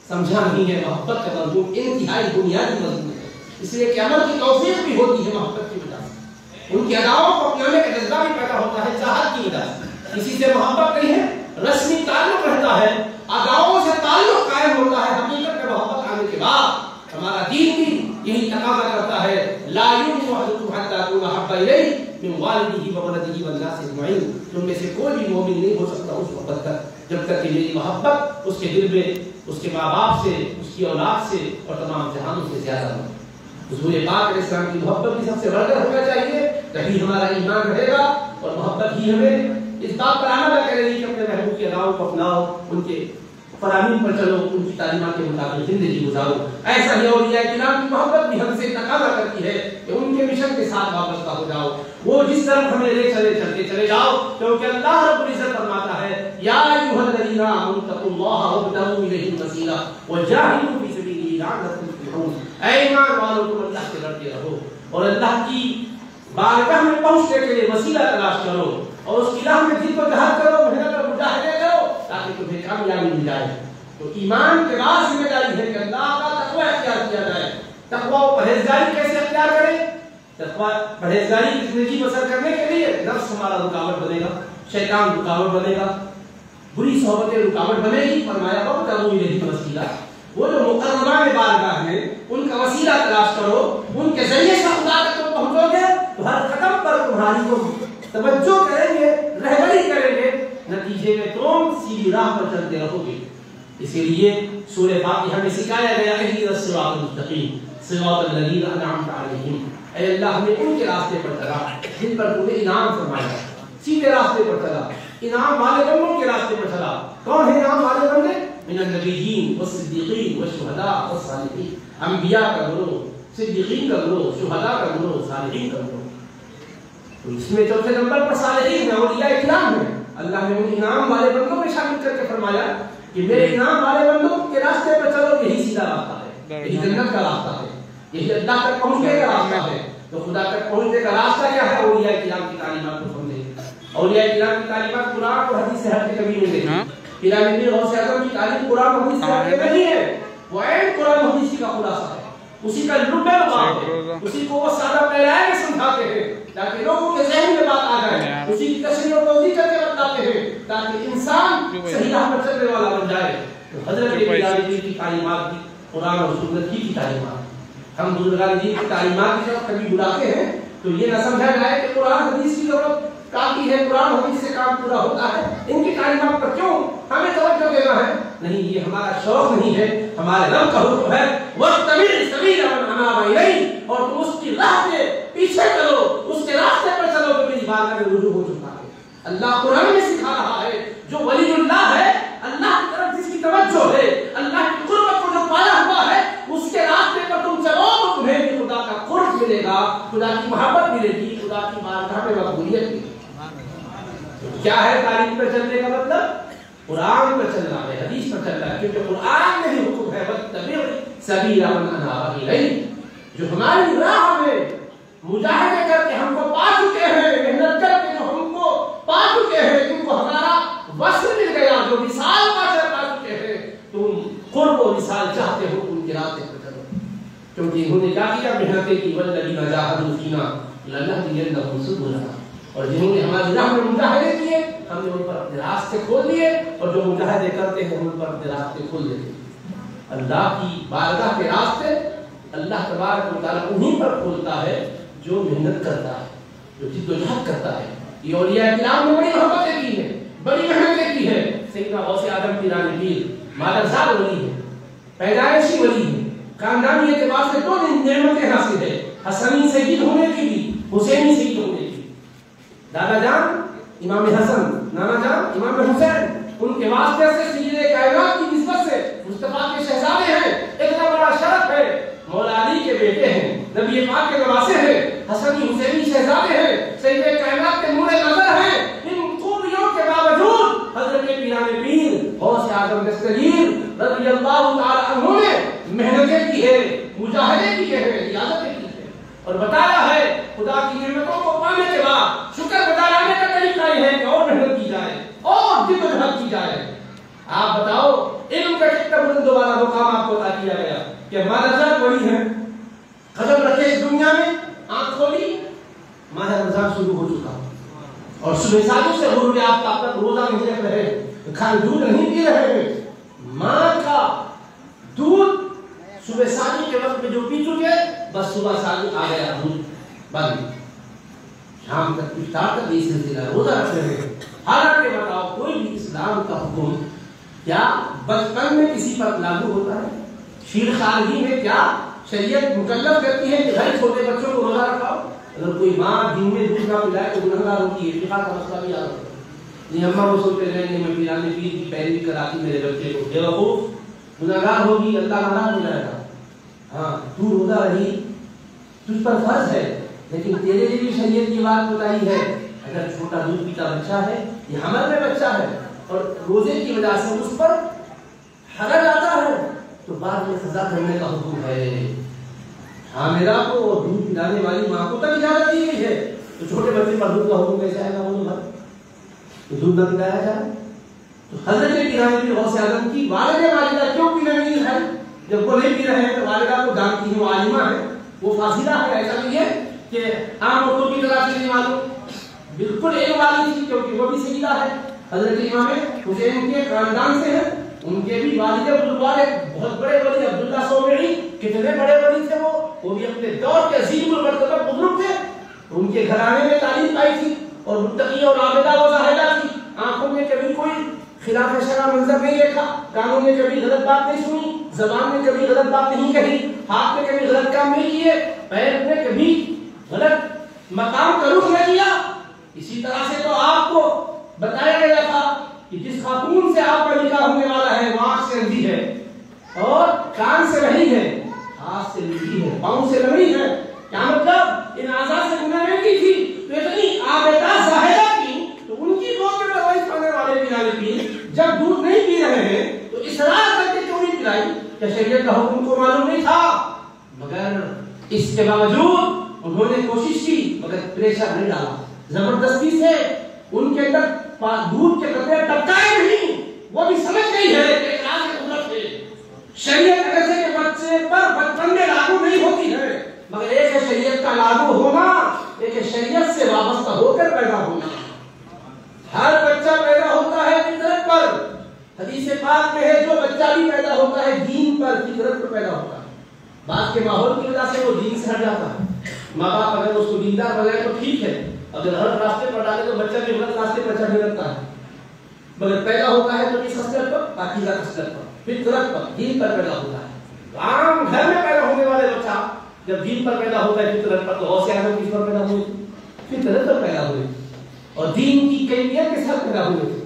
سمجھا نہیں ہے محبت کا مضمون انتہائی بنیادی مضمون ہے، اس لیے کہ عمل کی توفیق بھی ہوتی ہے محبت کی وجہ سے، ان کی اداؤں کو اپنانے کا جذبہ بھی پیدا ہوتا ہے چاہت کی وجہ سے۔ کسی سے محبت نہیں ہے، رسمی تعلق رہتا ہے، اداؤں سے تعلق قائم ہوتا ہے، حقیقت میں محبت آنے کے بعد ہمارا دین بھی یہی تقاضا کرتا ہے لا یؤمن احدکم حتی اکون احب الیہ من والدہ وولدہ والناس اجمعین، تم میں سے کوئی بھی مومن نہیں ہو سکتا اس وقت تک جب تک کہ میری محبت اس کے دل میں اس کے ماں باپ سے، اس کی اولاد سے اور تمام جہانوں سے زیادہ ہو۔ حضور پاک علیہ السلام کی محبت بھی سب سے بڑھ کر ہونا چاہیے، تبھی ہمارا ایمان رہے گا، اور محبت ہی ہمیں اس بات پر عمل کرے گی کہ اپنے محبوب کی اداؤں کو اپناؤ، ان کے فرامین پر چلو، ان کی تعلیمات کے مطابق زندگی گزارو. ایسا ہی اولیاء کرام کی محبت بھی ہم سے تقاضا کرتی ہے کہ ان کے مشن کے ساتھ وابستہ ہو جاؤ. وہ جس طرف ہمیں لے چلے چلتے چلے جاؤ، کیونکہ اللہ رب العزت فرماتا ہے یا ایھا الذین آمنوا اتقوا اللہ وابتغوا الیہ الوسیلہ وجاہدوا فی سبیلہ لعلکم تفلحون. اے ایمان والو، تم اللہ سے ڈرتے رہو اور اللہ کی بارگاہ میں پہنچنے کے لیے وسیلہ تلاش کرو اور اس کی راہ میں دل کو جہاد کرو، محنت اور مجاہدے کرو تاکہ تمہیں کامیابی مل جائے. تو ایمان کے بعد ذمہ داری ہے کہ اللہ کا تقوی اختیار کیا جائے. تقوی و پرہیزگاری کیسے اختیار کریں؟ تقوی پرہیزگاری کی زندگی بسر کرنے کے لیے نفس ہمارا رکاوٹ بنے گا، شیطان رکاوٹ بنے گا، بری صحبتیں رکاوٹ بنے گی. فرمایا وابتغوا الیہ الوسیلہ، وہ جو مقربان بارگاہ ہیں ان کا وسیلہ تلاش کرو، ان کے ذریعے سے خدا تک تم پہنچو گے تو ہر قدم پر تمہاری کو توجہ کریں گے، رہبری کریں گے، نتیجے میں تم سیدھی راہ پر چلتے رہو گے. اسی لیے سورہ فاتحہ میں سکھایا گیا اہدنا الصراط المستقیم صراط الذین انعمت علیہم. اے اللہ ہمیں ان کے راستے پر چلا جن پر تو نے انعام فرمایا، سیدھے راستے پر چلا، انعام والے بندوں کے راستے پر چلا. کون ہے انعام والے بندے؟ من النبیین والصدیقین والشہداء والصالحین. انبیاء کا گروہ، صدیقین کا گروہ، شہداء کا گروہ، صالحین کا گروہ. تو اس میں چوتھے نمبر پر صالحین ہیں، اولیاء کرام ہیں. اللہ نے ان انعام والے بندوں میں شامل کر کے فرمایا کہ میرے انعام والے بندوں کے راستے پر چلو، یہی سیدھا راستہ ہے، یہی جنت کا راستہ ہے، یہی اللہ تک پہنچنے کا راستہ ہے. تو خدا تک پہنچنے کا راستہ کیا ہے؟ اولیاء کرام کی تعلیمات کو سمجھے. اولیاء کرام کی تعلیمات قرآن اور حدیث سے ہٹ کے کبھی نہیں دیکھی. پیران پیر غوث اعظم کی تعلیم قرآن و حدیث سے ہٹ کے نہیں ہے، وہ عین قرآن و حدیث کا خلاصہ ہے، اسی کا لب ہے، بات ہے، اسی کو وہ سادہ پہلائے میں سمجھاتے ہیں تاکہ لوگوں کے ذہن میں بات آ جائے، اسی کی تشریح و توضیح کر کے بتاتے ہیں تاکہ انسان صحیح راہ پر چلنے والا بن جائے. حضرت پیران پیر کی تعلیمات بھی قرآن اور سنت کی تعلیمات. ہم بزرگان دین کی تعلیمات کی جب کبھی بلاتے ہیں تو یہ نہ سمجھا جائے کہ قرآن حدیث کی ضرورت کافی ہے، قرآن حدیث سے کام پورا ہوتا ہے، ان کی تعلیمات پر کیوں ہمیں توجہ دینا ہے؟ نہیں، یہ ہمارا شوق نہیں ہے، ہمارے رب کا حکم ہے وَاتَّبِعْ سَبِيلَ مَنْ أَنَابَ إِلَيَّ، اور تم اس کی راہ کے پیچھے چلو، اس کے راستے پر چلو جو میری بارگاہ میں رجوع ہو چکا ہے. اللہ قرآن میں سکھا رہا ہے جو ولی اللہ ہے، اللہ کی طرف جس کی توجہ ہے، اللہ کی قربت کو جو پایا ہوا ہے، اس کے راستے پر تم چلو تو تمہیں بھی خدا کا قرب ملے گا، خدا کی محبت ملے گی، خدا کی بارگاہ میں مقبولیت ملے گی. کیا ہے تعلیم پر چلنے کا مطلب؟ قرآن پر چلنا ہے، حدیث پر چلنا ہے، کیونکہ قرآن میں ہی حکم ہے وَاتَّبِعْ سَبِيلَ مَنْ أَنَابَ إِلَيَّ. جو ہماری راہ میں مجاہدے کر کے ہم کو پا چکے ہیں، محنت کر کے جو ہم کو پا چکے ہیں، جن کو ہمارا وصل مل گیا، جو وصال پا چکے ہیں، تم قرب و وصال چاہتے ہو ان کے راستے پر چلو. کیونکہ انہوں نے کیا کیا؟ محنتیں کی. وَالَّذِينَ جَاهَدُوا فِينَا لَنَهْدِيَنَّهُمْ سُبُلَنَا. اور جنہوں نے ہماری راہ میں مجاہدے کیے ہم نے ان پر اپنے راستے کھول دیے، اور جو مجاہدے کرتے ہیں ان پر اپنے راستے کھول دیتے ہیں. اللہ کی بارگاہ کے راستے اللہ تبارک و تعالیٰ انہیں پر کھولتا ہے جو محنت کرتا ہے، جو جد و جہد کرتا ہے. یہ اولیاء کرام نے بڑی محبتیں کی ہیں، بڑی محنتیں کی ہیں. سیدنا غوث اعظم پیران پیر مادرزاد ولی ہے، پیدائشی ولی ہے، خاندانی اعتبار سے دو نعمتیں حاصل ہے، حسنی سید ہونے کی بھی، حسینی سید ہونے کی. دادا جان امام حسن، نانا جان امام حسین، ان کے واسطے سے سید کائنات کی نسبت سے مصطفیٰ کے شہزادے ہیں. اتنا بڑا شرف ہے. مولا علی کے بیٹے ہیں، نبی پاک کے نواسے ہیں، حسنی حسینی شہزادے ہیں، سید کائنات کے نور نظر ہیں. ان خوبیوں کے باوجود حضرت پیران پیر غوث اعظم دستگیر رضی اللہ تعالی عنہ نے محنتیں کی ہے، مجاہدے کیے ہیں، ریاضتیں کی ہے، اور بتایا ہے خدا کی نعمتوں کو پانے کے بعد شکر گزار لانے کا طریقہ یہ ہے کہ اور محنت کی جائے اور جد و جہد کی جائے. آپ بتاؤ علم کا کتنا بلند والا مقام آپ کو عطا کیا گیا کہ مادرزاد بڑی ہیں، قدم رکھے اس دنیا میں، آنکھ کھولی ماہ رمضان شروع ہو چکا، اور صبح سالوں سے غروب آفتاب تک روزہ نہیں رکھ رہے، کھانے دودھ نہیں پی رہے ہیں. ماں کا دودھ صبح سالی کے وقت میں جو پی چکے، بس صبح سالی آ گیا دودھ بند، شام تک افطار تک یہ سلسلہ روزہ رکھ رہے ہیں. حالانکہ بتاؤ کوئی بھی اسلام کا حکم کیا بچپن میں کسی پر لاگو ہوتا ہے؟ شیر خارجی میں کیا شریعت مکلف کرتی ہے کہ گھر چھوٹے بچوں کو روزہ رکھاؤ؟ اگر کوئی ماں دن میں دودھ نہ پلائے تو گنہگار ہوتی ہے، اتفاق کا مسئلہ بھی یاد ہوتا ہے. یہ اماں وہ سوچتے رہیں کہ میں پیران پیر کی پیروی کراتی میرے بچے کو، بیوقوف، گناہگار ہوگی، اللہ ناراض ہو جائے گا۔ ہاں تو روزہ رہی، تجھ پر فرض ہے، لیکن تیرے لیے بھی شریعت کی بات بتائی ہے، اگر چھوٹا دودھ پیتا بچہ ہے، یہ حمل میں بچہ ہے اور روزے کی وجہ سے اس پر حرج آتا ہے تو بعد میں سزا کرنے کا حکم ہے۔ حاملہ کو اور دودھ پلانے والی ماں کو تک اجازت دی گئی ہے، تو چھوٹے بچے پر دودھ کا حکم کیسے آئے گا؟ وہ تو دودھ نہ پلایا جائے۔ تو حضرت پیران غوث اعظم کی والدہ کیوں پی رہی ہے؟ جب وہ نہیں پی رہے ہیں تو والدہ کو جانتی ہیں، وہ عالمہ ہے، وہ فاضلہ ہے، ایسا نہیں ہے کہ عام لوگوں کی طرح سے نہیں معلوم، بالکل علم والی تھی کیونکہ وہ بھی سیدھا ہے۔ حضرت امام حسین کے خاندان سے ہے، ان کے بھی والد بزرگوار بہت بڑے ولی عبداللہ صومعی، کتنے بڑے ولی تھے وہ بھی اپنے دور کے عظیم المرتبہ بزرگ تھے، ان کے گھرانے میں تعلیم پائی تھی اور متقی اور عابدہ و زاہدہ تھی، آنکھوں میں کبھی کوئی خلاف شرع منظر نہیں دیکھا، کانوں نے کبھی غلط بات نہیں سنی، زبان نے کبھی غلط بات نہیں کہی، ہاتھ نے کبھی غلط کام نہیں کیے، پیر نے کبھی غلط مقام کا رخ نہ کیا۔ اسی طرح سے تو آپ کو بتایا گیا تھا کہ جس خاتون سے آپ کا نکاح ہونے والا ہے وہ آنکھ سے اندھی ہے اور کان سے رہی ہے، ہاتھ سے لگی ہے، پاؤں سے لگی ہے، کیا مطلب ان اعضاء سے گناہ نہیں کی تھی تو اتنی عابدہ زاہدہ کی، تو ان کی گود میں پیدائش پانے والے پیرانے پیر جب دودھ نہیں پی رہے ہیں تو اصرار کر کے کیوں نہیں پلائی؟ کیا شریعت کا حکم کو معلوم نہیں تھا؟ مگر اس کے باوجود انہوں نے کوشش کی، مگر پریشر نہیں ڈالا، زبردستی سے ان کے اندر دودھ کے قطرے ٹپکائے نہیں، وہ بھی سمجھ گئی ہے کہ اقرار کی قدرت ہے، شریعت ایسے کے بچے پر بچپن میں لاگو نہیں ہوتی ہے، مگر ایک ہے شریعت کا لاگو ہونا، ایک ہے شریعت سے وابستہ ہو کر پیدا ہونا۔ ہر بچہ پیدا ہوتا ہے فطرت پر، حدیث پاک میں ہے جو بچہ بھی پیدا ہوتا ہے دین پر، فطرت پر پیدا ہوتا ہے، بعد کے ماحول کی وجہ سے وہ دین سے ہٹ جاتا ہے، ماں باپ اگر اس کو دیندار بنائے تو ٹھیک ہے، اگر غلط راستے پر ڈالے تو بچہ بھی غلط راستے پر چڑھنے لگتا ہے، مگر پیدا ہوتا ہے تو اس خصلت پر، پاکیزہ خصلت پر، فطرت پر، دین پر پیدا ہوتا ہے۔ عام گھر میں پیدا ہونے والے بچہ جب دین پر پیدا ہوتا ہے فطرت پر، تو غوث اعظم کس پر پیدا ہوئے؟ فطرت پر پیدا ہوئے اور دین کی کیفیت کے ساتھ پیدا ہوئے تھے۔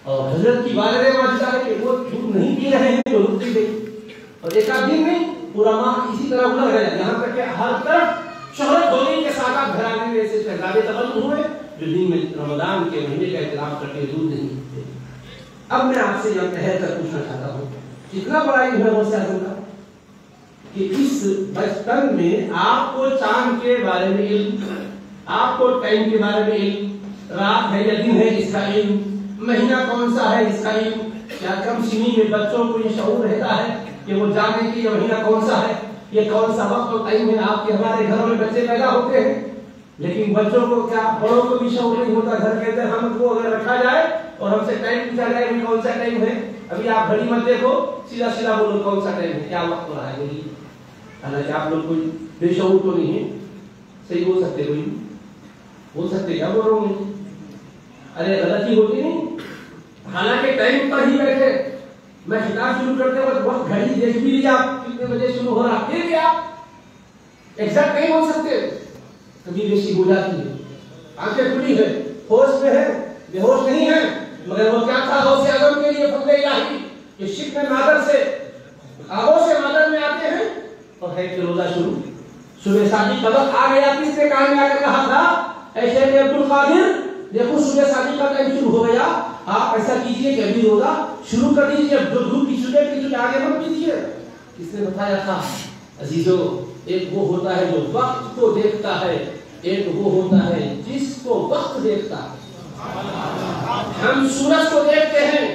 اور حضرت کی والدہ معجزہ ہے کہ وہ دودھ نہیں پی رہے ہیں تو رک گئی، اور ایک آدھ دن نہیں پورا ماہ اسی طرح گزر گیا، یہاں تک کہ ہر طرف شہرت ہو گئی کہ ساتھ گھرانے میں ایسے شہزادے تبدل ہوئے جو دن میں رمضان کے مہینے کا احترام کرتے دودھ نہیں پیتے۔ اب میں آپ سے یہ کہہ کر پوچھنا چاہتا ہوں، کتنا بڑا علم ہے غوث اعظم کا کہ اس بچپن میں آپ کو چاند کے بارے میں علم، آپ کو ٹائم کے بارے میں علم، رات ہے یا دن ہے اس کا علم، مہینہ کون سا ہے اس کا علم۔ کیا کم سنی میں بچوں کو یہ شعور رہتا ہے کہ وہ جانیں کہ یہ مہینہ کون سا ہے، یہ کون سا وقت اور ٹائم ہے؟ آپ کے ہمارے گھروں میں بچے پیدا ہوتے ہیں لیکن بچوں کو کیا بڑوں کو بھی شعور نہیں ہوتا، گھر کے اندر ہم کو اگر رکھا جائے اور ہم سے ٹائم پوچھا جائے کہ کون سا ٹائم ہے، ابھی آپ گھڑی مت دیکھو، سیدھا سیدھا بولو کون سا ٹائم ہے، کیا وقت ہو رہا ہے بولیے۔ حالانکہ آپ لوگ کوئی بے شعور تو نہیں ہے، صحیح بول سکتے، کوئی بول سکتے کیا بول رہا ہوں؟ ارے غلطی ہوتی نہیں، حالانکہ ٹائم پر ہی بیٹھے میں خطاب شروع کرتے وقت گھڑی دیکھ بھی لیا کتنے بجے شروع ہو رہا، پھر بھی آپ ایگزیکٹ نہیں بول سکتے، کبھی بیشی ہو جاتی ہے، آنکھیں کھلی ہے، ہوش میں ہے، بے ہوش نہیں ہے، مگر وہ کیا تھا غوث اعظم کے لیے فضل الہی کہ شکم مادر سے خوابوں سے مادر میں آتے ہیں اور ہے کہ روزہ شروع، صبح شادی کا وقت آ گیا، کس نے کہا میں آ کر کہا تھا اے شیخ عبد القادر دیکھو صبح شادی کا ٹائم شروع ہو گیا، آپ ایسا کیجئے کہ ابھی روزہ شروع کر دیجئے، جو دھوپ کی صبح کی آگے مت کیجئے۔ کس نے بتایا تھا؟ عزیزو، ایک وہ ہوتا ہے جو وقت کو دیکھتا ہے، ایک وہ ہوتا ہے جس کو وقت دیکھتا ہے۔ ہم سورج کو دیکھتے ہیں،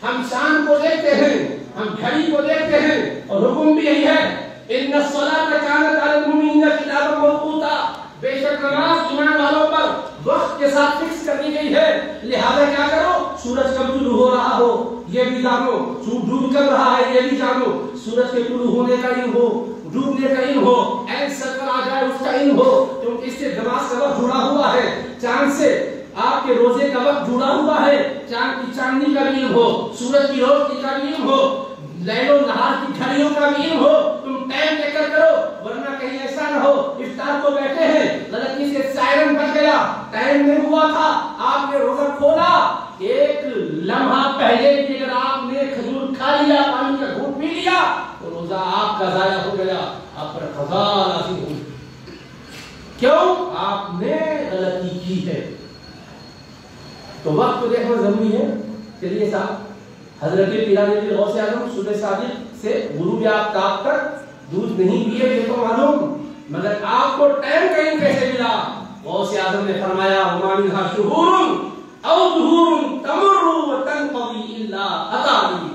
ہم چاند کو دیکھتے ہیں، ہم گھڑی کو دیکھتے ہیں، اور حکم بھی یہی ہے ان الصلاۃ کانت علی المؤمنین کتابا موقوتا، بے شک نماز ایمان والوں پر وقت کے ساتھ فکس کر دی گئی ہے، لہذا کیا کرو، سورج کب طلوع ہو رہا ہو یہ بھی جانو، ڈوب کر رہا ہے یہ بھی جانو، سورج کے طلوع ہونے کا علم ہو، ڈوبنے کا علم ہو، اینڈ سرکل آ جائے اس کا علم ہو، کیونکہ اس سے نماز کا وقت جڑا ہوا ہے، چاند سے آپ کے روزے کا وقت جڑا ہوا ہے، چاند کی چاندنی کا بھی علم ہو، سورج کی روشنی کا بھی علم ہو، لیل و نہار کی گھڑیوں کا بھی علم ہو، تم ٹائم لے کر کرو، ورنہ کہیں ایسا نہ ہو افطار کو بیٹھے ہیں غلطی سے سائرن بج گیا ٹائم نہیں ہوا تھا آپ نے روزہ کھولا ایک لمحہ پہلے بھی اگر آپ نے کھجور کھا لیا پانی کا گھونٹ پی لیا تو روزہ آپ کا ضائع ہو گیا آپ پر قضا نازل ہوئی کیوں آپ نے غلطی کی ہے تو وقت کو دیکھنا ضروری ہے چلیے صاحب حضرت پیران غوث اعظم صبح صادق سے غروب آفتاب تک دودھ نہیں پیے یہ تو معلوم مگر آپ کو ٹائم کہیں کیسے ملا غوث اعظم نے فرمایا وما منها شهور او ظهور تمر وتنقضي الا اتاني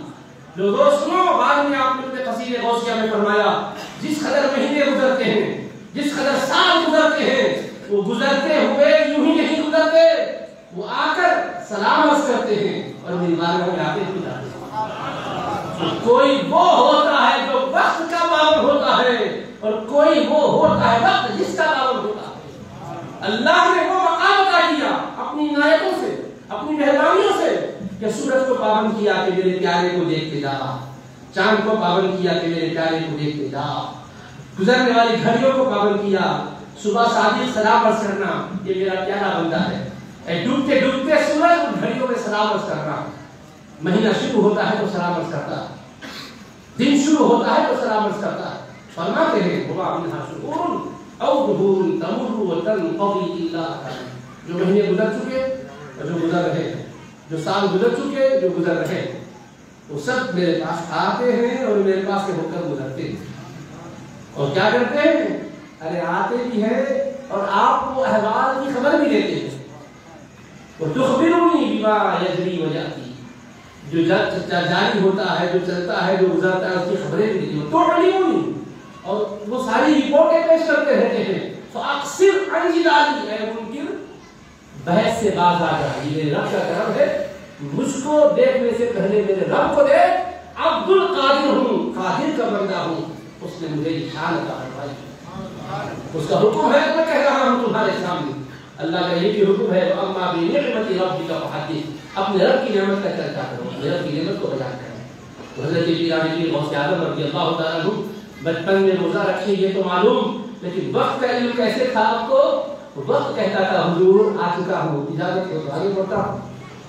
لوگوں سنو بعد میں آپ نے اپنے قصیدے غوثیہ میں فرمایا جس قدر مہینے گزرتے ہیں جس قدر سال گزرتے ہیں وہ گزرتے ہوئے یوں ہی نہیں گزرتے وہ آ کر سلام عرض کرتے ہیں اور میری بارگاہ میں آتے ہی جاتے ہیں کوئی وہ ہوتا ہے جو وقت کا پابند ہوتا ہے اور کوئی وہ ہوتا ہے وقت جس کا پابند ہوتا ہے اللہ نے وہ مقام عطا کیا اپنی عنایتوں سے اپنی مہربانیوں سے کہ سورج کو پابند کیا کہ میرے پیارے کو دیکھتے جا چاند کو پابند کیا کہ میرے پیارے کو دیکھتے جا گزرنے والی گھڑیوں کو پابند کیا صبح صادق سلام عرض کرنا یہ میرا پیارا بندہ ہے ڈوبتے ڈوبتے سورج گھڑیوں میں سلام عرض کرنا مہینہ شروع ہوتا ہے تو سلام عرض کرتا دن شروع ہوتا ہے تو سلام عرض کرتا فرماتے ہیں وما منها شهور او ظهور تمر وتنقضي الا جو مہینے گزر چکے اور جو گزر رہے ہیں جو سال گزر چکے جو گزر رہے ہیں وہ سب میرے پاس آتے ہیں اور میرے پاس سے ہو کر گزرتے ہیں اور کیا کرتے ہیں ارے آتے بھی ہیں اور آپ کو احوال کی خبر بھی دیتے ہیں وتخبرني بما يجري وياتي جو جاری ہوتا ہے جو چلتا ہے جو گزرتا ہے اس کی خبریں بھی دیتی ہوں تو علمونی اور وہ ساری رپورٹیں پیش کرتے رہتے ہیں فاقصر عن جدالي اے منکر بحث سے باز آ جا یہ میرے رب کا کرم ہے مجھ کو دیکھنے سے پہلے میرے رب کو دیکھ عبد القادر ہوں قادر کا بندہ ہوں اس نے مجھے شان عطا فرمائی اس کا حکم ہے میں کہہ رہا ہوں تمہارے سامنے اللہ کا یہ بھی حکم ہے اما بنعمت ربک فحدث اپنے رب کی نعمت کا چرچا کرو اپنے رب کی نعمت کو بیان کرو حضرت پیران غوث اعظم رضی اللہ تعالیٰ عنہ بچپن میں روزہ رکھے یہ تو معلوم لیکن وقت کا علم کیسے تھا آپ کو وقت کہتا تھا حضور آ چکا ہوں اجازت ہو تو آگے بڑھتا ہوں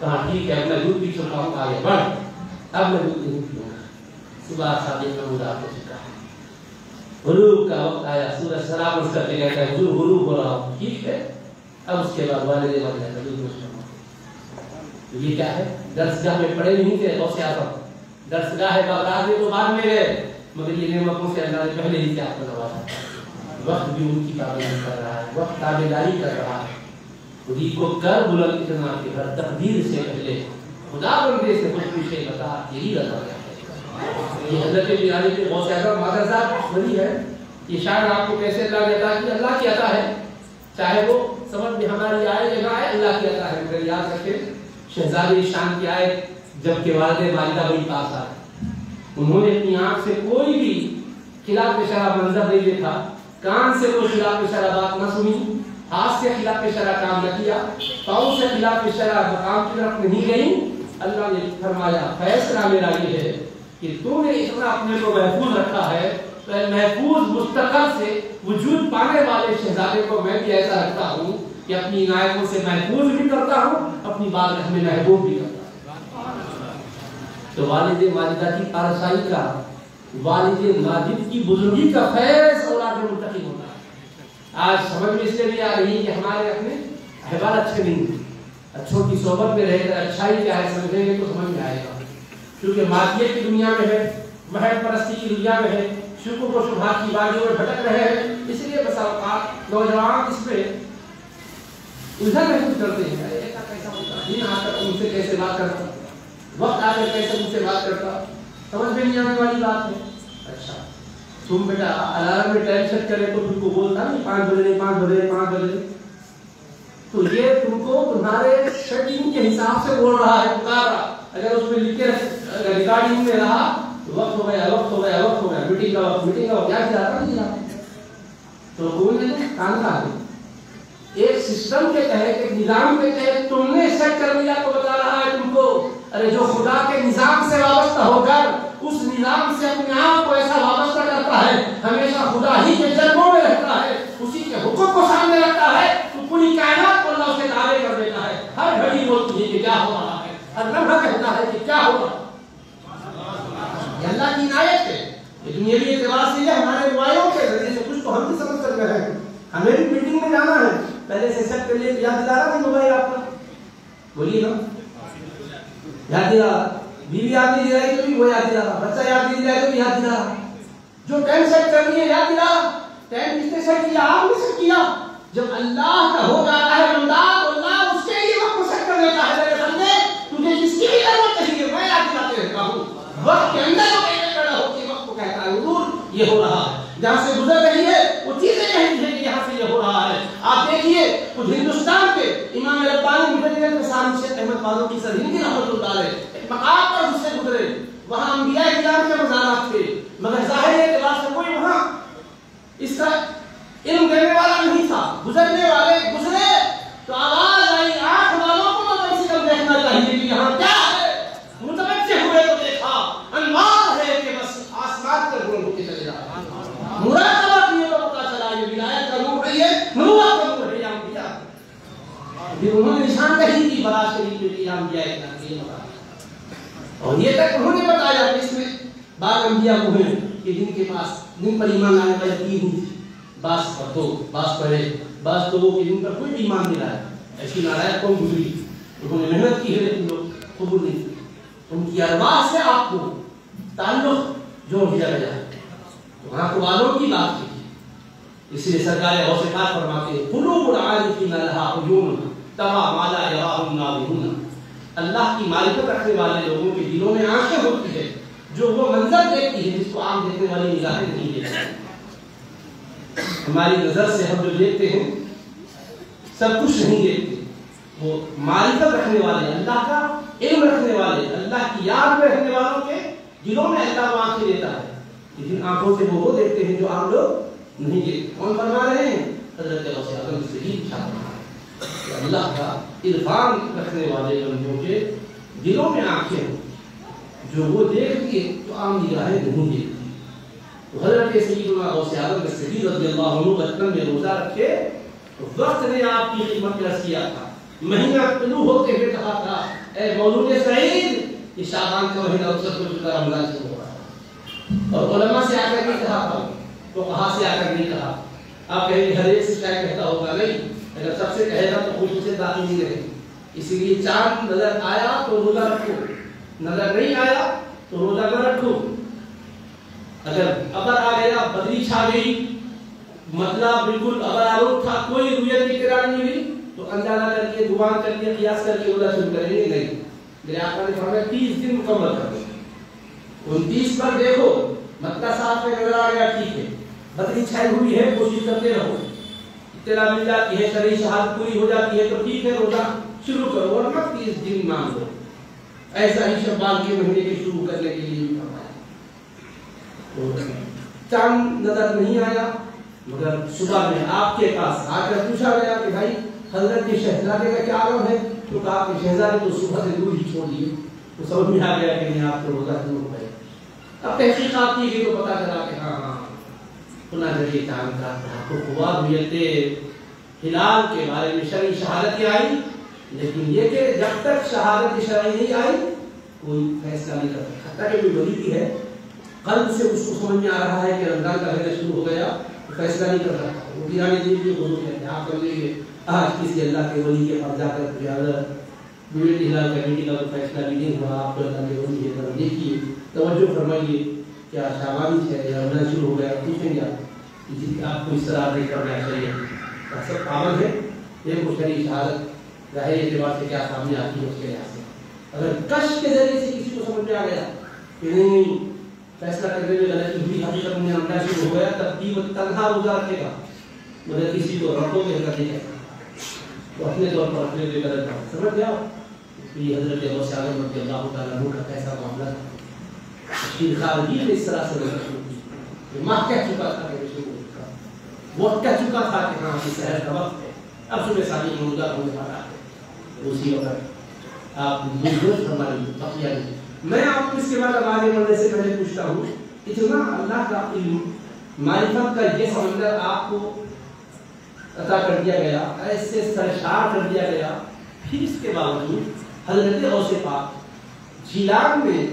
کہا ٹھیک ہے میں دودھ پی چکا ہوں آگے بڑھ اب میں دودھ نہیں پیوں گا صبح صادق کا روزہ ہو چکا ہے غروب کا وقت آیا سورج سلام عرض کرتے کہتا ہے حضور غروب ہو رہا ہوں ٹھیک ہے اب اس کے بعد والد والدہ کا دودھ تو یہ کیا ہے درسگاہ میں پڑھے نہیں تھے غوث اعظم درسگاہ بغداد میں تو بعد میں گئے مگر یہ نعمتوں سے اللہ نے پہلے ہی کیا آپ کو نوازا وقت بھی ان کی پابندی کر رہا ہے وقت تابعداری کر رہا ہے خودی کو کر بلند اتنا کہ ہر تقدیر سے پہلے خدا بندے سے کچھ پوچھے بتا یہی رضا ہے یہ حضرت پیران غوث اعظم مادر صاحب ولی ہے یہ شان آپ کو کیسے اللہ نے عطا کی اللہ کی عطا ہے چاہے وہ سمجھ میں ہماری آئے یا نہ آئے اللہ کی عطا ہے مگر یاد رکھیں شہزادی شان کی آئے جب کہ والد والدہ بڑی پاس آئے انہوں نے اپنی آنکھ سے کوئی بھی خلاف شرع منظر نہیں دیکھا کان سے کوئی خلاف شرع بات نہ سنی ہاتھ سے خلاف شرع کام نہ کیا پاؤں سے خلاف شرع مقام کی طرف نہیں گئی اللہ نے فرمایا فیصلہ میرا یہ ہے کہ تو نے اتنا اپنے کو محفوظ رکھا ہے تو محفوظ مستقل سے وجود پانے والے شہزادے کو میں بھی ایسا رکھتا ہوں کہ اپنی عنایتوں سے محفوظ بھی کرتا ہوں اپنی بارگاہ میں محبوب بھی کرتا ہوں تو والد ماجدہ کی پارسائی کا والد ماجد کی بزرگی کا فیض اولاد میں منتقل ہوتا ہے آج سمجھ میں اس لیے بھی آ رہی ہے کہ ہمارے اپنے احوال اچھے نہیں ہیں اچھوں کی صحبت میں رہ کر اچھائی کیا ہے سمجھیں گے تو سمجھ میں آئے گا کیونکہ مادیت کی دنیا میں ہے محض پرستی کی دنیا میں ہے شکر و شبہات کی وادیوں میں بھٹک رہے ہیں اس لیے بس اوقات نوجوان اس پہ الجھن محسوس کرتے ہیں ایسا کیسا ہوتا دن آ کر ان سے کیسے بات کرتا وقت آ کر کیسے ان سے بات کرتا سمجھ میں نہیں آنے والی بات ہے اچھا تم بیٹا الارم میں ٹائم سیٹ کرے تو تم کو بولتا نہیں 5 بجے 5 بجے 5 بجے تو یہ تم کو تمہارے شیڈول کے حساب سے بول رہا ہے پکار رہا اگر اس میں لکھ کے ریکارڈنگ میں رہا وقت ہو گیا وقت ہو گیا وقت ہو گیا میٹنگ کا وقت کیا کھلاتا نہیں جاتا تو کوئی نہیں کان کا ایک سسٹم کے تحت ایک نظام کے تحت تم نے سیٹ کر لیا تو بتا رہا ہے تم کو ارے جو خدا کے نظام سے وابستہ ہو کر اس نظام سے اپنے آپ کو ایسا وابستہ کرتا ہے، ہمیشہ خدا ہی کے جلووں میں رہتا ہے، اسی کے حکم کو سامنے رکھتا ہے، تو پوری کائنات کو اللہ اسے تابع کر دیتا ہے. ہر گھڑی بولتی ہے کہ کیا ہو رہا ہے، ہر لمحہ کہتا ہے کہ کیا ہو رہا ہے. یہ اللہ کی عنایت ہے. یہ دنیاوی اعتبار سے یہ ہمارے روایوں کے ذریعے سے کچھ تو ہم بھی سمجھ سکتے ہیں. ہمیں بھی میٹنگ میں جانا ہے، پہلے سے سب کے لیے یاد دلا رہا ہے موبائل آپ کا، بولیے نا، یاد دلا رہا. بیوی یاد نہیں دلائی تو بھی وہ یاد دلا رہا، بچہ یاد نہیں دلائی تو بھی یاد دلا رہا. جو ٹائم سیٹ کر لیے یاد دلا رہا. ٹائم کس نے سیٹ کیا؟ آپ نے سیٹ کیا. جب اللہ کا ہو جاتا ہے بندہ تو اللہ اس کے لیے وقت کو سیٹ کر دیتا ہے. میرے بندے تجھے جس کی بھی ضرورت چاہیے میں یاد دلاتے رہتا ہوں. وقت کے اندر وہ کہنے کھڑا ہو کے وقت کو کہتا ہے حضور یہ ہو رہا ہے، جہاں سے گزر رہی ہے وہ چیزیں کہتی ہیں کہ یہاں سے یہ ہو رہا ہے. آپ دیکھیے کچھ ہندوستان کے امام ربانی مفسر فسان شیخ احمد فاروقی سر ہندی رحمۃ اللہ علیہ ایک مقام پر جس سے گزرے، وہاں انبیاء کرام کے مزارات تھے، مگر ظاہر اعتبار سے کوئی وہاں اس کا علم دینے والا نہیں تھا. گزرنے والے گزرے تو آواز آئی آنکھ والوں کو تو کم سے کم دیکھنا چاہیے کہ یہاں کیا ہے. متوجہ ہوئے تو دیکھا انوار ہے کہ بس آسمان پر گول ہو کے چلے جا رہا ہے. مراقبہ کیے تو پتا چلا یہ ولایت کا نور ہے، یہ نبوت کا نور ہے. یہ انبیاء یہ انہوں نے نشان کہی تھی براز شریف میں کہ یہ انبیاء کے نام اور یہ تک انہوں نے بتایا کہ اس میں بعض انبیاء وہ ہیں کہ جن کے پاس جن پر ایمان لانے کا یقین نہیں تھی. بعض پر تو بعض پڑھے، بعض تو وہ کہ جن پر کوئی ایمان نہیں لایا. ایسی نارائن قوم گزری، انہوں نے محنت کی ہے لیکن لوگ قبول نہیں کی. ان کی ارواح سے آپ کو تعلق جوڑ دیا گیا ہے. وہاں کو والوں کی بات کی، اس لیے سرکار غوث پاک فرماتے ہیں قلوب العارفین لها عیون ترى ما لا يراه الناظرون. اللہ کی معرفت رکھنے والے لوگوں کے دلوں میں آنکھیں ہوتی ہے جو وہ منظر دیکھتی ہے جس کو عام دیکھنے والی نگاہیں نہیں دیکھتی. ہماری نظر سے ہم جو دیکھتے ہیں سب کچھ نہیں دیکھتے. وہ معرفت رکھنے والے، اللہ کا علم رکھنے والے، اللہ کی یاد میں رکھنے والوں کے دلوں میں اللہ کو آنکھیں دیتا ہے. جن آنکھوں سے وہ دیکھتے ہیں جو عام لوگ نہیں دیکھتے. کون فرما رہے ہیں؟ حضرت غوث اعظم صحیح کہ اللہ کا عرفان رکھنے والے بندوں کے دلوں میں آنکھیں ہوں جو وہ دیکھتی ہے تو عام نگاہیں نہیں دیکھتی. تو حضرت سیدنا غوث اعظم صحیح رضی اللہ عنہ بچپن میں روزہ رکھے تو وقت نے آپ کی خدمت میں عرض کیا تھا، مہینہ طلوع ہوتے ہوئے کہا تھا اے مولود سعید یہ شعبان کا مہینہ رخصت ہو چکا، رمضان شروع ہو رہا ہے. اور علماء سے آ کر نہیں کہا تھا، تو کہاں سے آ کر نہیں کہا. آپ کہیں گے ہر ایک سے کیا کہتا ہوگا، نہیں، اگر سب سے کہے گا تو خوشی سے داخل نہیں رہے. اسی لیے چاند نظر آیا تو روزہ رکھو، نظر نہیں آیا تو روزہ نہ رکھو. اگر ابر آ گیا، بدری چھا گئی، مطلب بالکل ابر آلود تھا، کوئی رویت کی کرا نہیں ہوئی تو اندازہ کر کے دعا کر کے قیاس کر کے روزہ شروع کریں گے. نہیں، میرے آقا نے فرمایا 30 دن مکمل کر دو. 29 پر دیکھو مکہ صاحب پہ نظر آ گیا، ٹھیک ہے، بدری چھائی ہوئی ہے، کوشش کرتے رہو. اطلاع مل جاتی ہے، شرعی شہادت پوری ہو جاتی ہے تو ٹھیک ہے روزہ شروع کرو، ورنہ 30 دن مان لو. ایسا ہی شعبان کے مہینے کے شروع کرنے کے لیے فرمایا. چاند نظر نہیں آیا مگر صبح میں آپ کے پاس آ کر پوچھا گیا کہ بھائی حضرت کے شہزادے کا کیا عالم ہے؟ تو کہا کہ شہزادے تو صبح سے دور ہی چھوڑ دیے. تو سمجھ میں آ گیا کہ نہیں، آپ کو روزہ شروع ہو گئے. اب تحقیقات کی گئی تو پتا چلا کہ ہاں پناہ ذریعے چاند کا تحقق ہوا. رویت ہلال کے بارے میں شرعی شہادت آئی، لیکن یہ کہ جب تک شہادت شرعی نہیں آئی کوئی فیصلہ نہیں کر سکتا. حتیٰ کہ کوئی ولی بھی ہے قلب سے اس کو سمجھ میں آ رہا ہے کہ رمضان کا مہینہ شروع ہو گیا تو فیصلہ نہیں کر سکتا. وہ پیرانے دن کی حضور کہتے ہیں آپ کر لیں گے آج کسی اللہ کے ولی کے پاس جا کر رویت ہلال کمیٹی کا کوئی فیصلہ بھی نہیں ہوا، آپ کو اللہ کے ولی ہے ذرا دیکھیے، توجہ فرمائیے کیا شعبان ہے یا رمضان شروع ہو گیا. پوچھیں گے آپ کو اس طرح نہیں کرنا چاہیے. سب پابند ہے. یہ کو شرعی شہادت ظاہر اعتبار سے کیا سامنے آتی ہے اس کے لحاظ سے. اگر کشف کے ذریعے سے کسی کو سمجھ میں آ گیا کہ نہیں فیصلہ کرنے میں غلطی ہوئی، حقیقت میں رمضان شروع ہو گیا، تب بھی وہ تنہا روزہ رکھے گا مگر کسی کو رکھو گے نہیں کہتا تو اپنے طور پر اپنے لیے غلط تھا. سمجھ گیا. یہ حضرت غوث اعظم رضی اللہ تعالیٰ عنہ کا کیسا معاملہ تھا. شیر خارجی نے اس طرح سے یہ ماہ کہہ چکا تھا کہ وہ کہہ چکا تھا کہ ہاں یہ سحر کا وقت ہے، اب صبح شادی میں روزہ ہونے والا ہے. اسی وقت آپ فرمائیے بقیہ میں آپ کو اس کے بعد اب آگے بڑھنے سے پہلے پوچھتا ہوں، اتنا اللہ کا علم، معرفت کا یہ سمندر آپ کو عطا کر دیا گیا، ایسے سرشار کر دیا گیا، پھر اس کے باوجود حضرت غوث پاک جیلان میں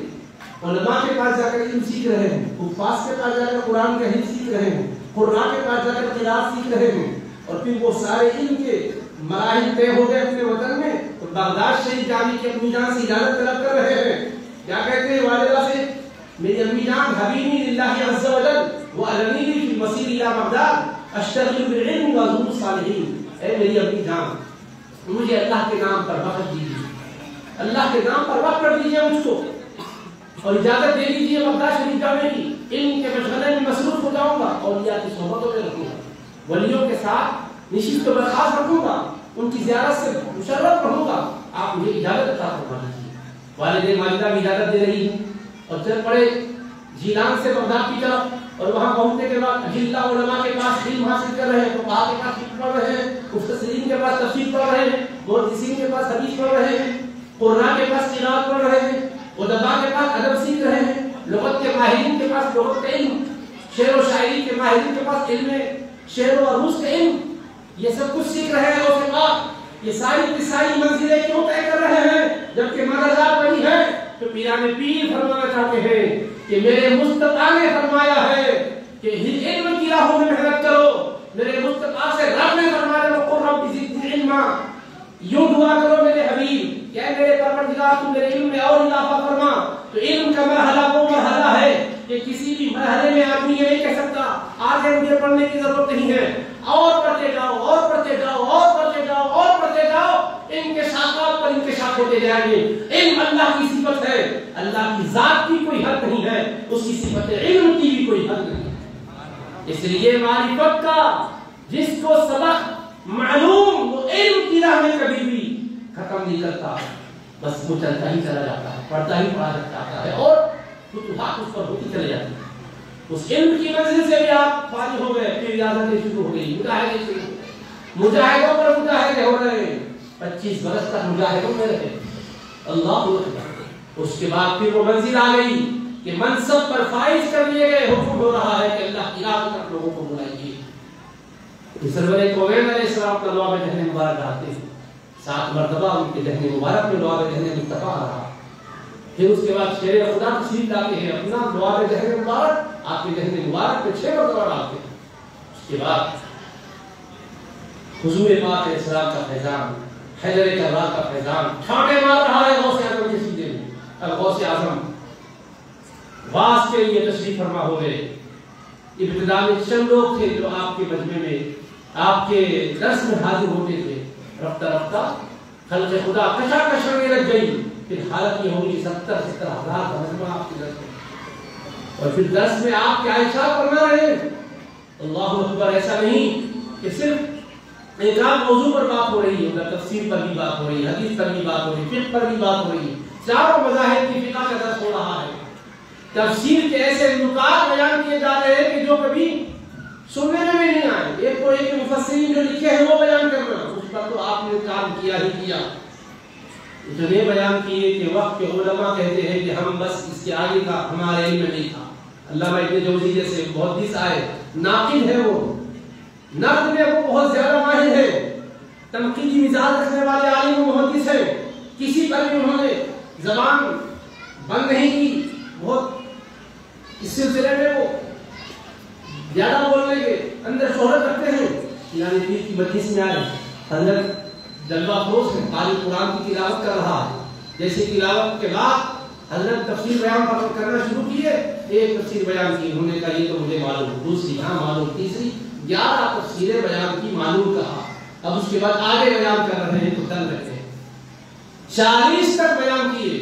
علماء کے پاس جا کر علم سیکھ رہے ہیں، حفاظ کے پاس جا کر قرآن کا حفظ سیکھ رہے ہیں، قرآن کے پاس جا کر قرات سیکھ رہے ہیں، اور پھر وہ سارے علم کے مراحل طے ہو گئے اپنے وطن میں، تو بغداد شریف جانے کی اپنی جان سے اجازت طلب کر رہے ہیں، کیا کہتے ہیں والدہ سے، میری امی جان حبیبی للہ عز و جل وعلنی فی المسیر الی بغداد اشتغل بالعلم وازور الصالحین، اے میری امی جان مجھے اللہ کے نام پر وقت دیجیے، اللہ کے نام پر وقت کر دیجیے مجھ کو، اور اجازت دے دیجیے بغداد شریف جانے کی، علم کے مشغلے میں مصروف ہو جاؤں گا، اولیاء کی صحبتوں میں رکھوں گا، ولیوں کے ساتھ نشست و برخاست رکھوں گا، ان کی زیارت سے مشرف رہوں گا، آپ مجھے اجازت عطا فرما دیجیے۔ والدین والدہ بھی اجازت دے رہی ہیں، اور چل پڑے جیلان سے بغداد کی طرف، اور وہاں پہنچنے کے بعد اجلہ علماء کے پاس علم حاصل کر رہے ہیں، فقہاء کے پاس فقہ پڑھ رہے ہیں، مفسرین کے پاس تفسیر پڑھ رہے ہیں، محدثین کے پاس حدیث پڑھ رہے ہیں، قراء کے پاس قراءت پڑھ رہے ہیں، ادباء کے پاس ادب سیکھ رہے ہیں، لغت کے ماہرین کے پاس لغت کا علم، شعر و شاعری کے ماہرین کے پاس علم شعر و عروض کا علم، یہ سب کچھ سیکھ رہے ہیں، اور یہ ساری کی ساری منزلیں کیوں طے کر رہے ہیں جبکہ مدرسہ بنی ہے؟ تو پیران پیر فرمانا چاہتے ہیں کہ میرے مصطفیٰ نے فرمایا ہے کہ علم کی راہوں میں محنت کرو، میرے مصطفیٰ سے رب نے فرمایا وقل رب زدنی علما، یوں دعا کرو میرے حبیب کہ میرے پروردگار تو میرے علم میں اور اضافہ فرما۔ تو علم کا مرحلہ وہ مرحلہ ہے کہ کسی بھی مرحلے میں آدمی یہ نہیں کہہ سکتا آگے مجھے پڑھنے کی ضرورت نہیں ہے، اور پڑھتے جاؤ اور پڑھتے جاؤ اور پڑھتے جاؤ اور پڑھتے جاؤ، انکشافات پر انکشاف ہوتے جائیں گے۔ علم اللہ کی صفت ہے، اللہ کی ذات کی کوئی حد نہیں ہے، اس کی صفت علم کی بھی کوئی حد نہیں ہے۔ اس لیے معرفت کا جس کو سبق معلوم وہ علم کی راہ میں کبھی بھی ختم نہیں کرتا، بس وہ چلتا ہی چلا جاتا ہے، پڑھتا ہی پڑھا جاتا ہے، اور فتوحات اس پر ہوتی چلے جاتی ہے۔ اس علم کی منزل سے بھی آپ فارغ ہو گئے، پھر ریاضتیں شروع ہو گئی، مجاہدے شروع، مجاہدوں پر مجاہدے ہو رہے ہیں، 25 برس تک مجاہدوں میں رہے، اللہ اکبر۔ اس کے بعد پھر وہ منزل آ گئی کہ منصب پر فائز کر لیے گئے، حکم ہو رہا ہے کہ اللہ کی راہ پر لوگوں کو بلائیے۔ سرور کوین علیہ السلام کا دعا میں دہنے مبارک آتے ہیں، 7 مرتبہ ان کے دہنے مبارک میں دعا میں دہنے مصطفیٰ آ رہا، پھر اس کے بعد شیر خدا تشریف لاتے ہیں، اپنا دعا میں دہنے مبارک آپ کے دہنے مبارک میں 6 مرتبہ ڈالتے ہیں۔ اس کے بعد حضور پاک علیہ السلام کا فیضان، حیدر کرار کا فیضان چھاٹے مار رہا ہے غوث اعظم کے سیدھے میں۔ اب غوث اعظم واس کے لیے تشریف فرما ہو گئے۔ ابتدا میں چند لوگ تھے جو آپ کے مجمع میں آپ کے درس میں حاضر ہوتے تھے، رفتہ رفتہ خلق خدا کشاکش ہونے لگ گئی، پھر حالت یہ ہوگی 70-70 ہزار کا مجمع آپ کے درس میں، اور پھر درس میں آپ کے عائشہ فرما رہے ہیں۔ اللہ اکبر، ایسا نہیں کہ صرف ایک آدھ موضوع پر بات ہو رہی ہے، تفسیر پر بھی بات ہو رہی ہے، حدیث پر بھی بات ہو رہی ہے، فقہ پر بھی بات ہو رہی ہے، چاروں مذاہب کی فقہ کا درس ہو رہا ہے۔ تفسیر کے ایسے نکات بیان کیے جا رہے ہیں کہ جو کبھی سننے میں بھی نہیں آئے، ایک کو ایک مفسرین جو لکھے ہیں وہ بیان کرنا، اس پر تو آپ نے کام کیا ہی کیا۔ اتنے بیان کیے کہ وقت کے علماء کہتے ہیں کہ ہم بس اس کے آگے کا ہمارے علم میں نہیں تھا۔ علامہ ابن جوزی جیسے محدث آئے، ناقد ہے، وہ نقد میں وہ بہت زیادہ ماہر ہے، تنقیدی مزاج رکھنے والے عالم و محدث ہیں، کسی پر بھی انہوں نے زبان بند نہیں کی، بہت اس سلسلے میں وہ زیادہ بولنے کے اندر شہرت رکھتے ہیں۔ یعنی پیر کی مجلس میں آئے، حضرت جلوہ فروز ہے، قاری قرآن کی تلاوت کر رہا ہے، جیسے تلاوت کے بعد حضرت تفسیر بیان کرنا شروع کیے، ایک تفسیر بیان کی، انہوں نے کہا یہ تو مجھے معلوم، دوسری ہاں معلوم، تیسری 11 تفسیریں بیان کی، معلوم کہا، اب اس کے بعد آگے بیان کر رہے ہیں تو دل رہتے ہیں، 40 تک بیان کیے،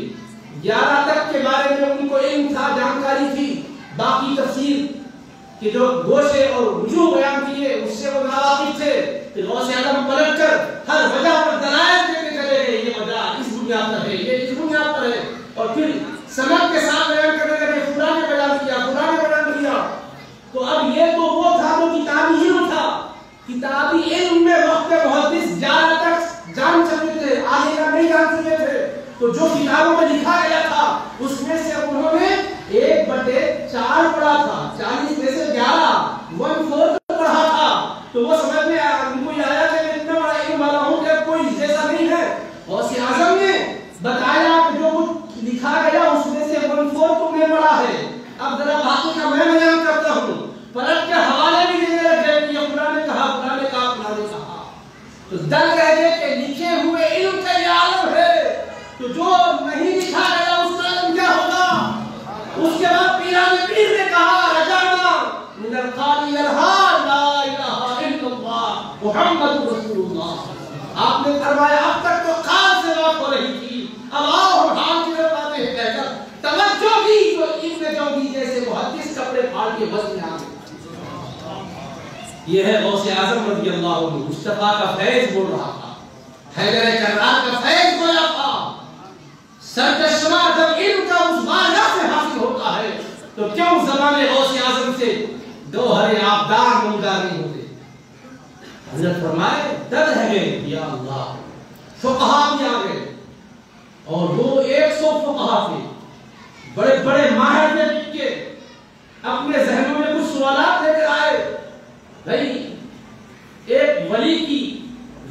11 تک کے بارے میں ان کو علم تھا، جانکاری تھی، باقی تفسیر کہ جو گوشے اور وجوہ بیان کیے اس سے وہ ناواقف تھے۔ پھر غوث اعظم پلٹ کر ہر وجہ پر دلائل دیتے چلے گئے، یہ وجہ اس بنیاد پر ہے، یہ اس بنیاد پر ہے، اور پھر سند کے ساتھ بیان کرنے لگے، خدا نے بیان کیا، خدا نے بیان کیا۔ تو اب یہ تو وہ تھا جو کتابی علم تھا، کتابی علم میں وقت محدث 11 تک جان چکے تھے، آگے کا نہیں جان چکے تھے، تو جو کتابوں میں لکھا گیا تھا اس میں سے انہوں نے 1/4 پڑھا تھا، 40 میں سے 11 1/4 پڑھا تھا. تو وہ سمجھ میں ان کو یہ آیا کہ میں اتنا بڑا علم والا ہوں کہ کوئی جیسا نہیں ہے. غوث اعظم نے بتایا کہ جو کچھ لکھا گیا اس میں سے 1/4 تم نے پڑھا ہے. اب ذرا باقی کا میں بیان کرتا ہوں. پلٹ کے حوالے بھی دینے لگے کہ یہ قرآن نے کہا، قرآن نے کہا، قرآن نے کہا. تو دل رہ گئے کہ لکھے ہوئے علم کا یہ عالم ہے، تو جو نہیں لکھا گیا اس کا علم کیا ہوگا. اس کے بعد پیران پیر نے کہا رجعنا من القال الحال لا الہ الا اللہ محمد رسول اللہ. آپ نے فرمایا اب تک تو قال سے بات ہو رہی تھی، اب آؤ ہم حال کی طرف آتے ہیں کہہ کر توجہ بھی جو علم جو بھی جیسے محدث کپڑے پھاڑ کے بس میں آ گئے. یہ ہے غوث اعظم رضی اللہ عنہ. مصطفیٰ کا فیض بول رہا تھا، حیدر کرار کا فیض بولا تھا. سرکشما جب علم کا اس مانا سے حاصل ہوتا ہے تو کیوں زمانے غوث اعظم سے گوہر آبدار منگار نہیں ہوتے. حضرت فرمائے در ہے یا اللہ فقہا بھی آ گئے اور وہ 100 فقہا تھے، بڑے بڑے ماہر تھے جن کے اپنے ذہنوں میں کچھ سوالات لے کر آئے. بھائی ایک ولی کی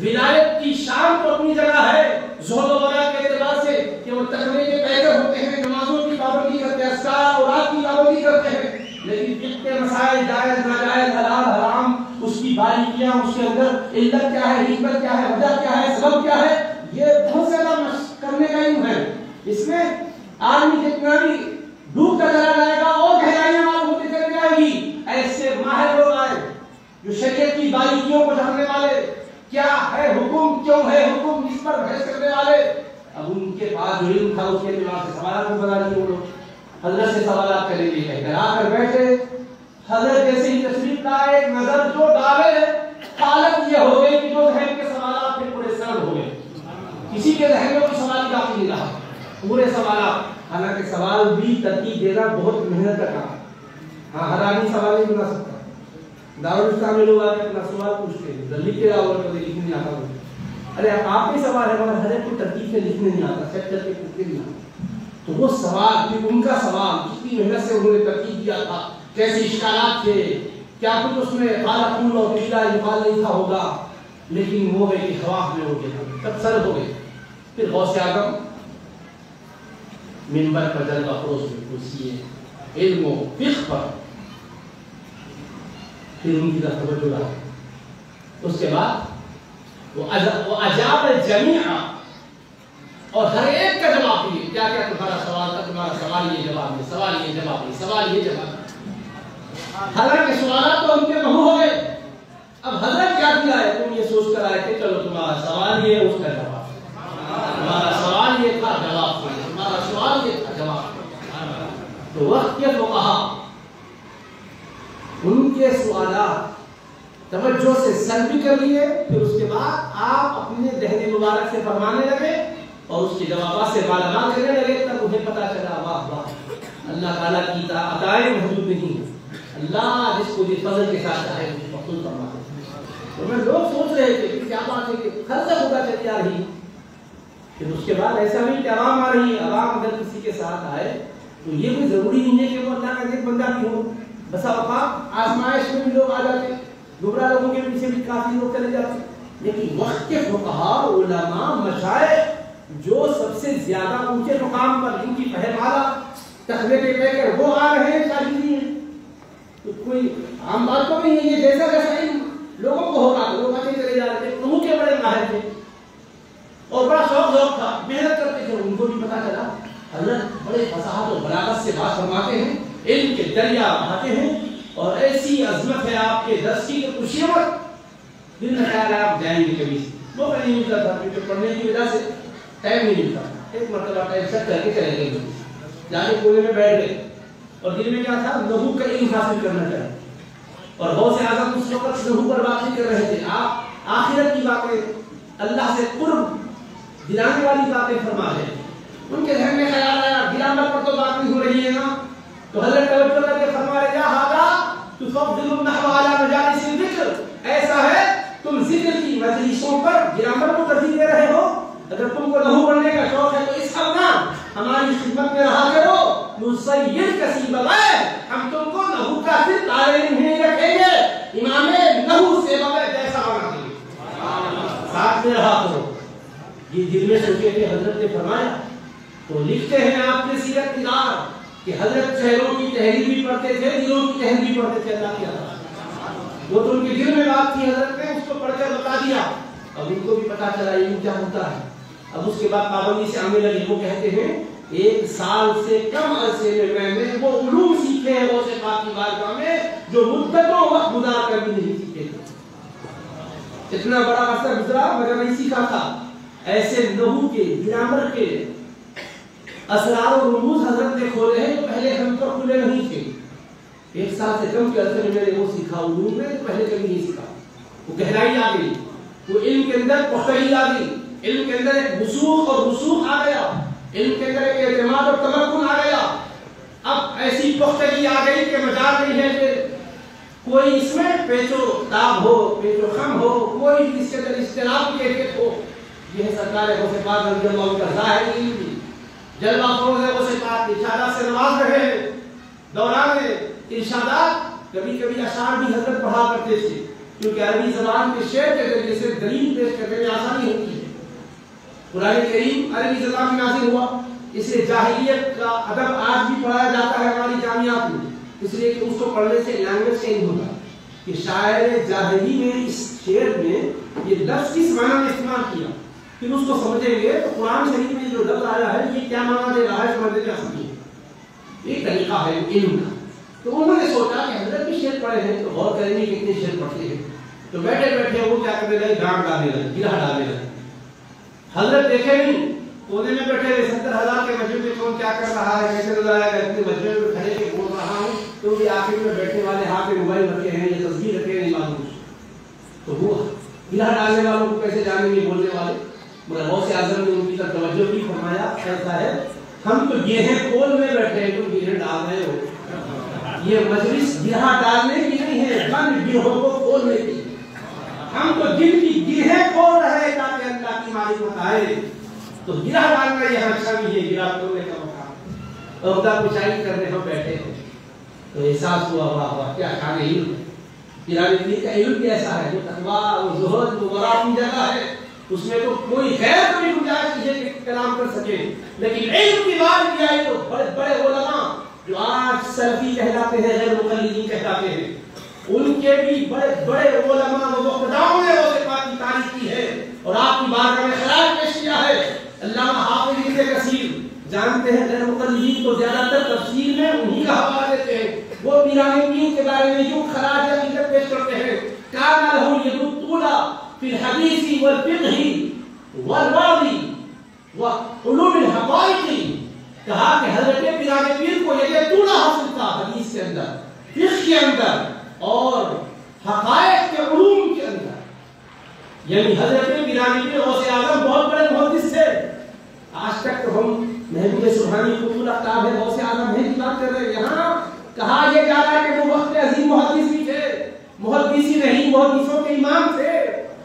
ولایت کی شان تو اپنی جگہ ہے زہد و ورع کے اعتبار سے کہ وہ تقوی کے پیکر ہوتے ہیں، نمازوں کی پابندی کرتے ہیں، اذکار اور رات کی پابندی کرتے ہیں، لیکن فقہ کے مسائل جائز ناجائز حلال حرام اس کی باریکیاں، اس کے اندر علت کیا ہے، حکمت کیا ہے، وجہ کیا ہے، سبب کیا ہے، یہ بہت زیادہ کرنے کا علم ہے. اس میں آدمی جتنا بھی ڈوبتا چلا جائے گا اور گہرائیاں معلوم ہوتی چلی جائے گی. ایسے ماہر لوگ آئے جو شریعت کی باریکیوں کو جاننے والے، کیا ہے حکم، کیوں ہے حکم، اس پر بحث کرنے والے. اب ان کے پاس جو علم تھا اس کے اعتبار سے سوالات کو بنا لیے. وہ لوگ حضرت سے سوالات کریں گے، ادھر آ کر بیٹھے. حضرت جیسے ہی تشریف لائے ایک نظر جو ڈالے حالت یہ ہو گئی کہ جو ذہن کے سوالات پھر پورے سرد ہو گئے. کسی کے ذہن میں کوئی سوال باقی نہیں رہا، پورے سوالات. حالانکہ سوال بھی ترتیب دینا بہت محنت کا کام ہے. ہاں ہر آدمی سوال نہیں بنا سکتا. دارالاسلام میں لوگ آ کے اپنا سوال پوچھتے ہیں، جلدی تیرا اور کبھی لکھنے نہیں آتا. ارے آپ کے سوال ہے مگر ہر ایک کو ترتیب سے لکھنے نہیں آتا، سیٹ کر کے پوچھتے نہیں آتا. تو وہ سوال پھر ان کا سوال کتنی محنت سے انہوں نے ترتیب دیا تھا، کیسے اشکالات تھے، کیا کچھ اس میں قال قول اور قیل یقال نہیں تھا ہوگا، لیکن وہ ہے کہ خواف میں ہو گیا، تب سر ہو گئے. پھر غوث اعظم منبر پر جلوہ فروز میں کرسی علم و فقہ پر پھر ان کی طرف توجہ رہا. اس کے بعد وہ اجاب الجمیع اور ہر ایک کا جواب دیے. کیا کیا تمہارا سوال تھا، تمہارا سوال یہ جواب نہیں، سوال یہ جواب نہیں، سوال یہ جواب نہیں. حالانکہ سوالات تو ان کے منہ ہو گئے. اب حضرت کیا کیا ہے، تم یہ سوچ کر آئے کہ چلو تمہارا سوال یہ اس کا جواب، تمہارا سوال یہ تھا جواب، تمہارا سوال یہ تھا جواب. تو وقت کے فقہا ان کے سوالات توجہ سے سلب کر لیے. پھر اس کے بعد آپ اپنے دہن مبارک سے فرمانے لگے اور اس کے جوابات سے مالا مال کرنے لگے. تب مجھے پتا چلا واہ واہ اللہ تعالیٰ کی عطائیں محدود نہیں ہیں. اللہ جس کو جس فضل کے ساتھ چاہے اس کو مقصود فرماتے ہیں. تو میں لوگ سوچ رہے تھے کہ کیا بات ہے کہ ہر جگہ ہوتا چلی آ رہی. پھر اس کے بعد ایسا نہیں کہ عوام آ رہی ہے. عوام اگر کسی کے ساتھ آئے تو یہ کوئی ضروری نہیں ہے کہ وہ اللہ کا ایک بندہ بھی ہو. بسا اوقات آزمائش میں بھی لوگ آ جاتے ہیں، گمراہ لوگوں کے پیچھے بھی کافی لوگ چلے جاتے ہیں. لیکن وقت کے فقہا، علماء، مشائخ جو سب سے زیادہ اونچے مقام پر جن کی پہل والا تخبے پہ کر وہ آ رہے ہیں، شاید نہیں ہے. تو کوئی عام بات تو نہیں ہے. یہ جیسا جیسا علم لوگوں کو ہوگا لوگ آتے چلے جا رہے تھے. انہوں کے بڑے ماہر تھے اور بڑا شوق تھا، محنت کرتے تھے. ان کو بھی پتا چلا حضرت بڑے فصاحت و بلاغت سے بات فرماتے ہیں، علم کے دریا بہاتے ہیں اور ایسی عظمت ہے آپ کے درس کی کہ خوشی وقت دل میں خیال ہے آپ جائیں گے کبھی. وہ نہیں ملتا تھا کیونکہ پڑھنے کی وجہ سے ٹائم نہیں ملتا. ایک مرتبہ ٹائم سیٹ کر کے چلے گئے، جا کے کونے میں بیٹھ گئے اور دل میں کیا تھا، لہو کا علم حاصل کرنا چاہیے. اور غوث اعظم اس وقت لہو پر بات نہیں کر رہے تھے. آپ آخرت کی باتیں، اللہ سے قرب دلانے والی باتیں فرما رہے ہیں. ان کے ذہن میں خیال آیا گرامر پر تو بات نہیں ہو رہی ہے نا. تو حضرت توجہ کر کے فرما رہے یا ہذا تفضل النحو علی مجالس الذکر، ایسا ہے تم ذکر کی مجلسوں پر گرامر کو ترجیح دے رہے ہو. اگر تم کو نحو پڑھنے کا شوق ہے تو اس ہماری خدمت میں رہا کرو، نسید کسیب الغیب، ہم تم کو نحو کا صرف طالب علم نہیں رکھیں گے، امام نحو سے بغیر جیسا ہونا چاہیے، ساتھ میں رہا کرو۔ یہ دل میں سوچے تھے حضرت نے فرمایا، تو لکھتے ہیں آپ کے سیرت نگار کہ حضرت چہروں کی تحریر بھی پڑھتے تھے، دلوں کی تحریر بھی پڑھتے تھے، اللہ کی عطا۔ وہ تو ان کے دل میں بات تھی، حضرت نے اس کو پڑھ کر بتا دیا، اب ان کو بھی پتا چلا علم کیا ہوتا ہے۔ اب اس کے بعد پابندی سے آنے لگے، وہ کہتے ہیں 1 سال سے کم عرصے میں میں نے وہ علوم سیکھے ہیں غوث پاک کی بارگاہ میں جو مدتوں وقت گزار کر بھی نہیں سیکھے تھے۔ اتنا بڑا عرصہ گزرا مگر نہیں سیکھا تھا۔ ایسے نحو کے، گرامر کے اسرار و رموز حضرت نے کھولے ہیں جو پہلے ہم پر کھلے نہیں تھے۔ 1 سال سے کم کے عرصے میں میں نے وہ سیکھا، علوم میں پہلے کبھی نہیں سیکھا۔ وہ گہرائی آ گئی، وہ علم کے اندر پختگی آ گئی، علم کے اندر ایک وسوخ اور رسوخ آ گیا، علم کے اندر ایک اعتماد اور تمکن آ گیا۔ اب ایسی پختگی آ گئی کہ مجال نہیں ہے کہ کوئی اس میں پیچ و تاب ہو، پیچ و خم ہو، کوئی اس کے اندر اختلاف کی کیفیت ہو۔ یہ ہے سرکار غوث پاک رضی اللہ عنہ کا ظاہر علم بھی، جلوہ افروز ہے غوث پاک، ارشادات سے نواز رہے ہیں۔ دوران ارشادات کبھی کبھی اشعار بھی حضرت پڑھا کرتے تھے، کیونکہ عربی زبان کے شعر کے ذریعے سے دلیل پیش کرنے میں آسانی ہوتی ہے۔ قرآن کریم عربی زبان میں نازل ہوا، اس لیے جاہلیت کا ادب آج بھی پڑھایا جاتا ہے ہماری جامعات میں، اس لیے کہ اس کو پڑھنے سے لینگویج چینج ہوتا ہے کہ شاعر جاہلی نے اس شعر میں یہ لفظ کس معنی میں استعمال کیا، پھر اس کو سمجھیں گے تو قرآن شریف میں جو لفظ آیا ہے یہ کیا معنی دے رہا ہے سمجھنے میں آسانی ہے۔ یہ طریقہ ہے علم کا۔ تو انہوں نے سوچا کہ حضرت بھی شعر پڑھے ہیں تو غور کریں گے کتنے شعر پڑھتے ہیں، تو بیٹھے بیٹھے وہ کیا کرنے لگے، گانٹ ڈالنے لگے، گرہ ڈالنے لگے۔ حضرت دیکھے نہیں، کونے میں بیٹھے ہوئے 70,000 کے مجمع میں کون کیا کر رہا ہے، کیسے نظر آیا اتنے مجمع میں کھڑے کے بول رہا ہوں، تو بھی آخر میں بیٹھنے والے ہاتھ میں موبائل رکھے ہیں یا تصویر رکھے ہیں، نہیں معلوم۔ تو وہ گرہ ڈالنے والوں کو کیسے جانیں گے بولنے والے؟ مگر غوث اعظم نے ان کی طرف توجہ بھی فرمایا، ایسا ہے ہم تو یہ ہیں کول میں بیٹھے ہیں، تم گرہ ڈال رہے ہو۔ یہ مجلس گرہ ڈالنے کی نہیں ہے، بند گرہوں کو کھولنے کی۔ ہم تو دل کی گرہیں کھول رہے ہیں تاکہ اللہ کی معرفت آئے۔ تو گرہ ڈالنا یہاں اچھا بھی ہے، گرہ کھولنے کا مقام۔ اور خدا پچائی کرنے ہم بیٹھے ہیں تو احساس ہوا، واہ واہ کیا شان علم ہے۔ قرآن کریم کا علم بھی ایسا ہے جو تقویٰ اور زہد و ورع کی جگہ ہے، اس میں تو کوئی غیر کوئی گنجائش نہیں ہے کہ کلام کر سکے، لیکن علم کی بات کی آئی تو بڑے بڑے علماء جو آج سلفی کہلاتے ہیں، غیر مقلدین کہلاتے ہیں، ان کے بھی بڑے بڑے علماء و مقتداؤں نے غوث پاک کی تعریف کی ہے اور آپ کی بارگاہ میں خراج پیش کیا ہے۔ علامہ حافظ ابن کثیر جانتے ہیں غیر مقلدین کو زیادہ تر تفسیر میں انہی کا حوالہ دیتے ہیں، وہ پیرانیوں کے بارے میں یوں خراج عقیدت پیش کرتے ہیں، کان لہ ید الطولا فی الحدیث والفقہ والواضی وعلوم الحقائق، کہا کہ حضرت پیران پیر کو یہ طولہ حاصل تھا حدیث کے اندر، فقہ کے اندر اور حقائق کے علوم کے اندر۔ یعنی حضرت پیران پیر غوث اعظم بہت بڑے محدث تھے۔ آج تک تو ہم محبوب سبحانی قطب الاقطاب ہے، غوث اعظم ہے کی بات کر رہے ہیں، یہاں کہا یہ جا رہا ہے کہ وہ وقت عظیم محدث بھی تھے، محدث ہی نہیں محدثوں کے امام تھے،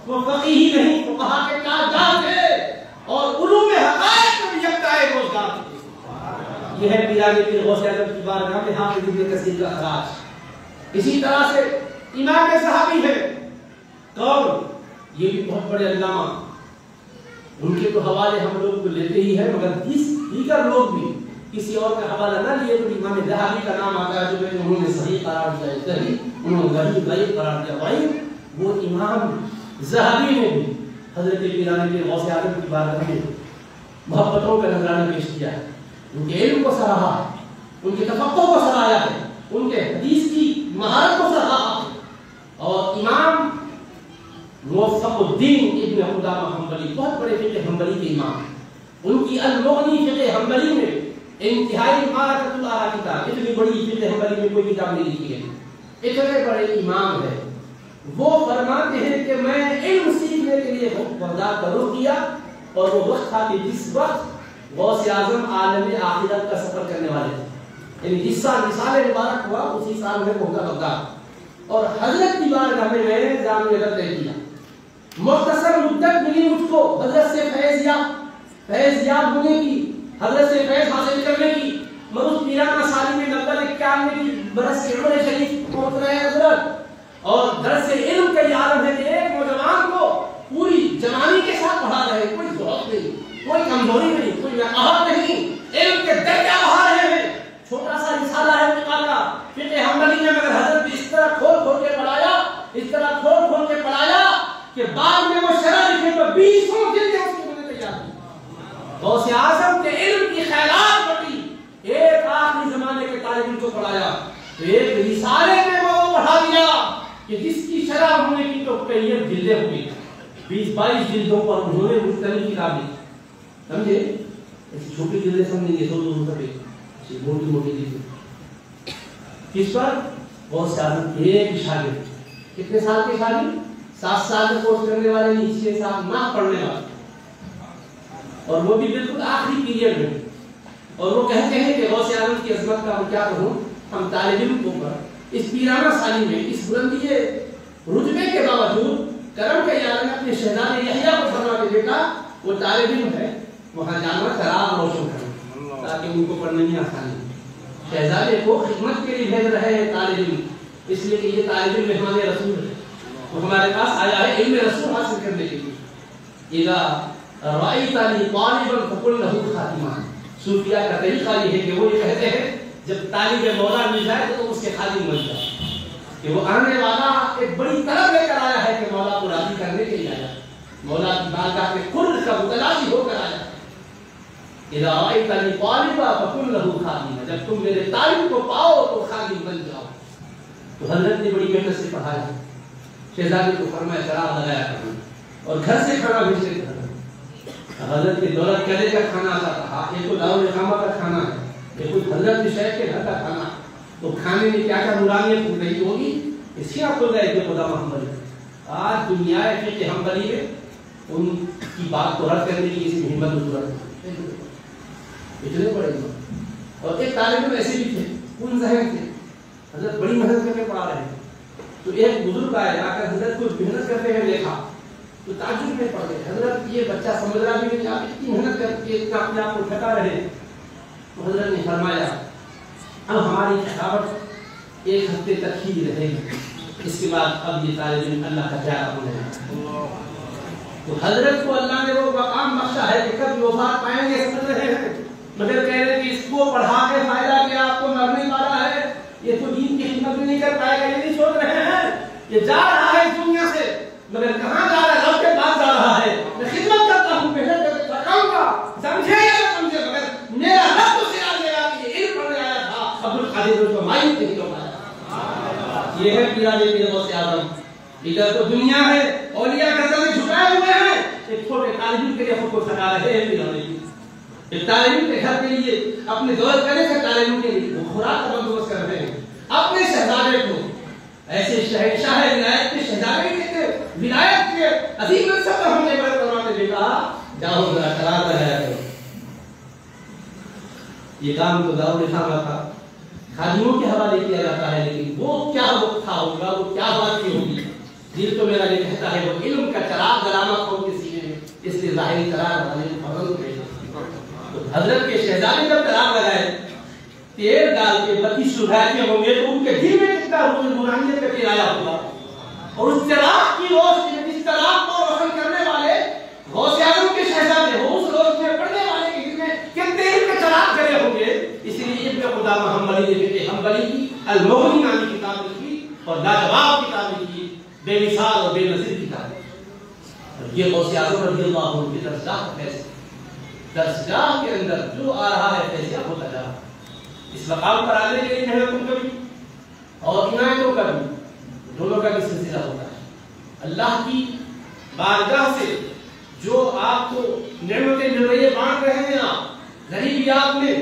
وہ فقیہ ہی نہیں فقہا کے تاجدار تھے اور علوم حقائق میں یکتائے روزگار تھے۔ یہ ہے پیران پیر غوث اعظم کی بارگاہ میں حافظ ابن کثیر کا خراج۔ اسی طرح سے امام صحابی ہے کون؟ یہ بھی بہت بڑے علامہ، ان کے تو حوالے ہم لوگ کو لیتے ہی ہیں، مگر دیگر لوگ بھی کسی اور کا حوالہ نہ لیے تو امام ذہبی کا نام آتا ہے، جو میں انہوں نے صحیح قرار دیا، صحیح انہوں نے غریب قرار دیا۔ بھائی وہ امام ذہبی نے بھی حضرت پیران پیر غوث اعظم کی بارگاہ میں محبتوں کا نذرانہ پیش کیا ہے، ان کے علم کو سراہا ہے، ان کے تفقہ کو سراہا ہے، ان کے حدیث کی مہارت کو سراہا ہے۔ اور امام موفق الدین ابن قدامہ حنبلی بہت بڑے فقہ حنبلی کے امام، ان کی المغنی فقہ حنبلی میں انتہائی معرکۃ الآراء کتاب، اتنی بڑی فقہ حنبلی میں کوئی کتاب نہیں لکھی ہے، اتنے بڑے امام ہے۔ وہ فرماتے ہیں کہ میں علم سیکھنے کے لیے بغداد کا رخ کیا اور وہ وقت تھا کہ جس وقت غوث اعظم عالم آخرت کا سفر کرنے والے تھے، یعنی جس سال رسالہ مبارک ہوا اسی سال میں پہنچا بغداد، اور حضرت کی بارگاہ میں میں نے جامع رد کیا۔ مختصر مدت ملی مجھ کو حضرت سے فیض یاب ہونے کی، حضرت سے فیض حاصل کرنے کی مروز پیرانہ سالی میں 90-91 کی برس کے عمر شریف پہنچ رہے ہیں حضرت، اور درس علم کا یہ عالم ہے کہ ایک نوجوان کو پوری جوانی کے ساتھ پڑھا رہے ہیں، کوئی ضرورت نہیں، کوئی کمزوری نہیں، کوئی نقاہت نہیں، علم کے درجہ بڑھا رہے ہیں۔ چھوٹا سا رسالہ ہے فقہ کا، فقہ حنبلی میں مگر حضرت نے اس طرح کھول کے پڑھایا، اس طرح کھول کے پڑھایا کہ بعد میں وہ شرح لکھے تو 20 جلدیں اس کی مجھے تیار ہوئی۔ غوث اعظم کے علم کی خیرات بڑی، ایک آخری زمانے کے طالب علم کو پڑھایا تو ایک رسالے میں وہ پڑھا دیا کہ جس کی شرح ہونے کی تو کئی جلدیں ہوئی، 20-22 جلدوں پر انہوں نے مختلف کتابیں، سمجھے؟ ایسی چھوٹی جلدیں سمجھیں گے 200 صفحے، موٹی موٹی جلدیں، کس پر؟ غوث اعظم کے ایک شاگرد، کتنے سال کے شاگرد؟ 7 سال کا کورس کرنے والے نہیں، 6 سال نہ پڑھنے والے، اور وہ بھی بالکل آخری پیریڈ میں، اور وہ کہتے ہیں کہ غوث اعظم کی عظمت کا ہم کیا کہوں، ہم طالب علم کو پر اس پیرانہ سالی میں اس بلندی رتبے کے باوجود کرم کا اعلان اپنے شہزادے یحییٰ کو فرما کے بیٹا وہ طالب علم ہے، وہاں جانا چراغ روشن کرنا تاکہ ان کو پڑھنے میں آسانی ہو۔ شہزادے کو خدمت کے لیے بھیج رہے ہیں طالب علم، اس لیے کہ یہ طالب علم مہمان رسول ہے، وہ ہمارے پاس آیا ہے علم رسول حاصل کرنے کے لیے۔ اذا رأیتنی طالبا فقل له خادما، صوفیہ کا طریقہ یہ ہے کہ وہ یہ کہتے ہیں جب طالب مولا مل جائے تو اس کے خادم بن جائے، کہ وہ آنے والا ایک بڑی طلب لے کر آیا ہے کہ مولا کو راضی کرنے کے لیے آیا، مولا کی بارگاہ میں قرب کا متلاشی ہو کر آیا۔ اذا رأیتنی طالبا فقل له خادما، جب تم میرے طالب کو پاؤ تو خادم بن جاؤ۔ تو حضرت نے بڑی محنت سے پڑھایا، شہزادے کو فرمایا چراغ لگایا کرنا، اور گھر سے کھانا بھیجتے تھے۔ حضرت کے دولت قلعے کا کھانا آتا تھا، ایک تو دارالاقامہ کا کھانا ہے، ایک تو حضرت کے شیخ کے گھر کا کھانا، تو کھانے میں کیا کیا نورانیت کھل رہی ہوگی، اس کی آپ کھل رہے کہ خدا محمد آج دنیا فقہ حنبلی میں ان کی بات کو رد کرنے کی کسی ہمت و ضرورت اتنے پڑے گا۔ اور ایک طالب علم ایسے بھی تھے، ان ذہن تھے، حضرت بڑی محنت کر کے پڑھا رہے ہیں، تو ایک بزرگ آئے آ کر حضرت کو محنت کرتے ہوئے دیکھا تو تعجب میں پڑ گئے، حضرت یہ بچہ سمجھ رہا بھی نہیں، آپ اتنی محنت کر کے اتنا اپنے آپ کو تھکا رہے۔ تو حضرت نے فرمایا اب ہماری تھکاوٹ 1 ہفتے تک ہی رہے گی، اس کے بعد اب یہ طالب علم اللہ کا پیارا ہو جائے گا۔ تو حضرت کو اللہ نے وہ مقام بخشا ہے کہ کب وفات پائیں گے سمجھ رہے ہیں، مگر کہہ رہے کہ اس کو پڑھا کے فائدہ کیا، آپ کو مر نہیں پا رہا ہے، یہ تو دین کی خدمت بھی نہیں کر پائے گا، یہ نہیں سوچ رہے ہیں، یہ جا رہا ہے دنیا سے، مگر کہاں جا رہا ہے؟ رب کے پاس جا رہا ہے۔ میں خدمت کرتا ہوں، محنت کر کے تھکاؤں گا، سمجھے یا نہ سمجھے، مگر میرا رب تو سنا دے گا کہ یہ علم پڑھنے آیا تھا، عبدالقادر اس کو مایوس نہیں ہو پایا۔ یہ ہے پیرانہ پیر غوث اعظم، ادھر تو دنیا ہے، اولیاء گردن میں جھکائے ہوئے ہیں، ایک چھوٹے طالب علم کے لیے خود کو تھکا رہے ہیں پیرانہ پیر، ایک طالب علم کے گھر کے لیے اپنے دولت کرنے سے طالب علم کے لیے وہ خوراک کا بندوبست کر رہے ہیں، اپنے شہزادے کو ایسے شہنشاہ ولایت کے شہزادے کے ولایت کے عظیم منصب پر ہم نے بڑھ کرواتے بیٹا جاؤ ذرا قرار لگایا کرو۔ یہ کام تو دارالاقامہ کا خادموں کے حوالے کیا جاتا ہے، لیکن وہ کیا وقت تھا ہوگا، وہ کیا بات کی ہوگی، دل تو میرا یہ کہتا ہے وہ علم کا چراغ جلانا قوم کے سینے میں، اس لیے ظاہری چراغ والے فضل میں تو حضرت کے شہزادے جب چراغ لگائے تیل ڈال کے 32 سلھاتے ہوں گے تو ان کے دل میں کتنا نورانیت کا تیل آیا ہوگا، اور اس چراغ کی روشنی میں جس چراغ کو روشن کرنے والے غوث اعظم کے شہزادے ہو، اس روشنی میں پڑھنے والے کے دل میں کتنے علم کے چراغ جلے ہوں گے۔ اس لیے ابن قدامہ حنبلی نے فقہ حنبلی کی المغنی نامی کتاب لکھی اور لاجواب کتاب لکھی، بے مثال اور بے نظیر کتاب۔ یہ غوث اعظم رضی اللہ عنہ کی درسگاہ کا فیصلہ، درسگاہ کے اندر جو آ رہا ہے فیصلہ ہوتا جا رہا ہے، اس مقام پر آنے کے لیے محنتوں کا بھی اور عنایتوں کا بھی دونوں کا بھی سلسلہ ہوتا ہے۔ اللہ کی بارگاہ سے جو آپ کو نعمتیں مل رہی ہے بانٹ رہے ہیں، آپ غریبیات میں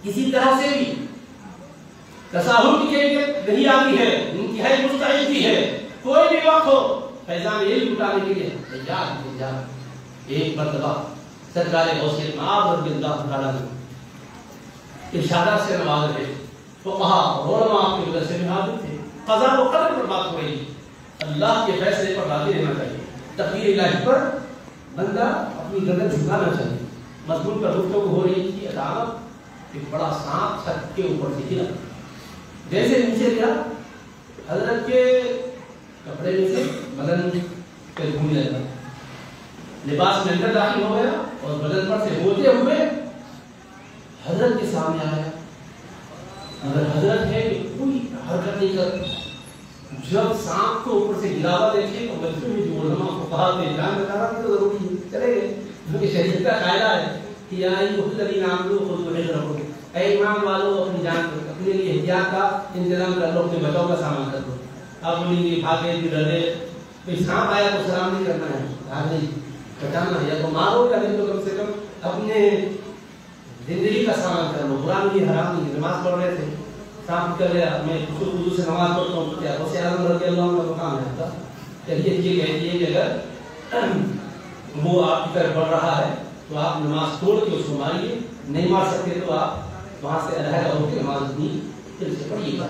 کسی طرح سے بھی تصاہل کی کیفیت نہیں آتی ہے، انتہائی مستعدی ہے، کوئی بھی وقت ہو فیضان علم اٹھانے کے لیے تیار۔ ایک مرتبہ سرکار غوث مآب رضی اللہ تعالیٰ عنہ ارشادات سے نواز رہے، فقہا اور علماء کے وجہ سے حاضر تھے، قضا و قدر پر بات ہو رہی ہے، اللہ کے فیصلے پر راضی رہنا چاہیے، تقدیر الہی پر بندہ اپنی گردن جھکانا چاہیے، مضمون پر گفتگو ہو رہی تھی، عدالت ایک بڑا سانپ چھت کے اوپر سے گرا، جیسے نیچے گرا حضرت کے کپڑے میں سے بدن پہ گھومنے لگا، لباس میں اندر داخل ہو گیا اور بدن پر سے ہوتے ہوئے حضرت کے سامنے آیا، مگر حضرت ہے کہ کوئی حرکت نہیں کر، جب سانپ کو اوپر سے گرا ہوا دیکھے تو بچوں میں جو علماء کو کہا کہ جان بتانا بھی تو ضروری ہے، چلے گئے، کیونکہ شریعت کا قاعدہ ہے کہ یا الذین آمنوا خذوا حذرکم، اے ایمان والو اپنی جان کو اپنے لیے احتیاط کا انتظام کر لو، اپنے بچوں کا سامان کر لو، آپ بولیں بھاگے ڈرے، کوئی سانپ آیا تو سلام نہیں کرنا ہے، بھاگ نہیں بچانا، یا تو مارو یا نہیں تو کم سے کم اپنے زندگی کا سامان کر لو، قرآن بھی حرام نہیں، نماز پڑھ رہے تھے سانپ کر لیا، میں خود سے نماز پڑھتا ہوں، کیا غوث اعظم رضی اللہ عنہ کا کام ہے، چلیے یہ کہتی ہے کہ اگر وہ آپ کی طرف بڑھ رہا ہے تو آپ نماز توڑ کے اس کو ماریے، نہیں مار سکتے تو آپ وہاں سے علیحدہ ہو کے نماز نہیں پھر سے پڑھیے گا۔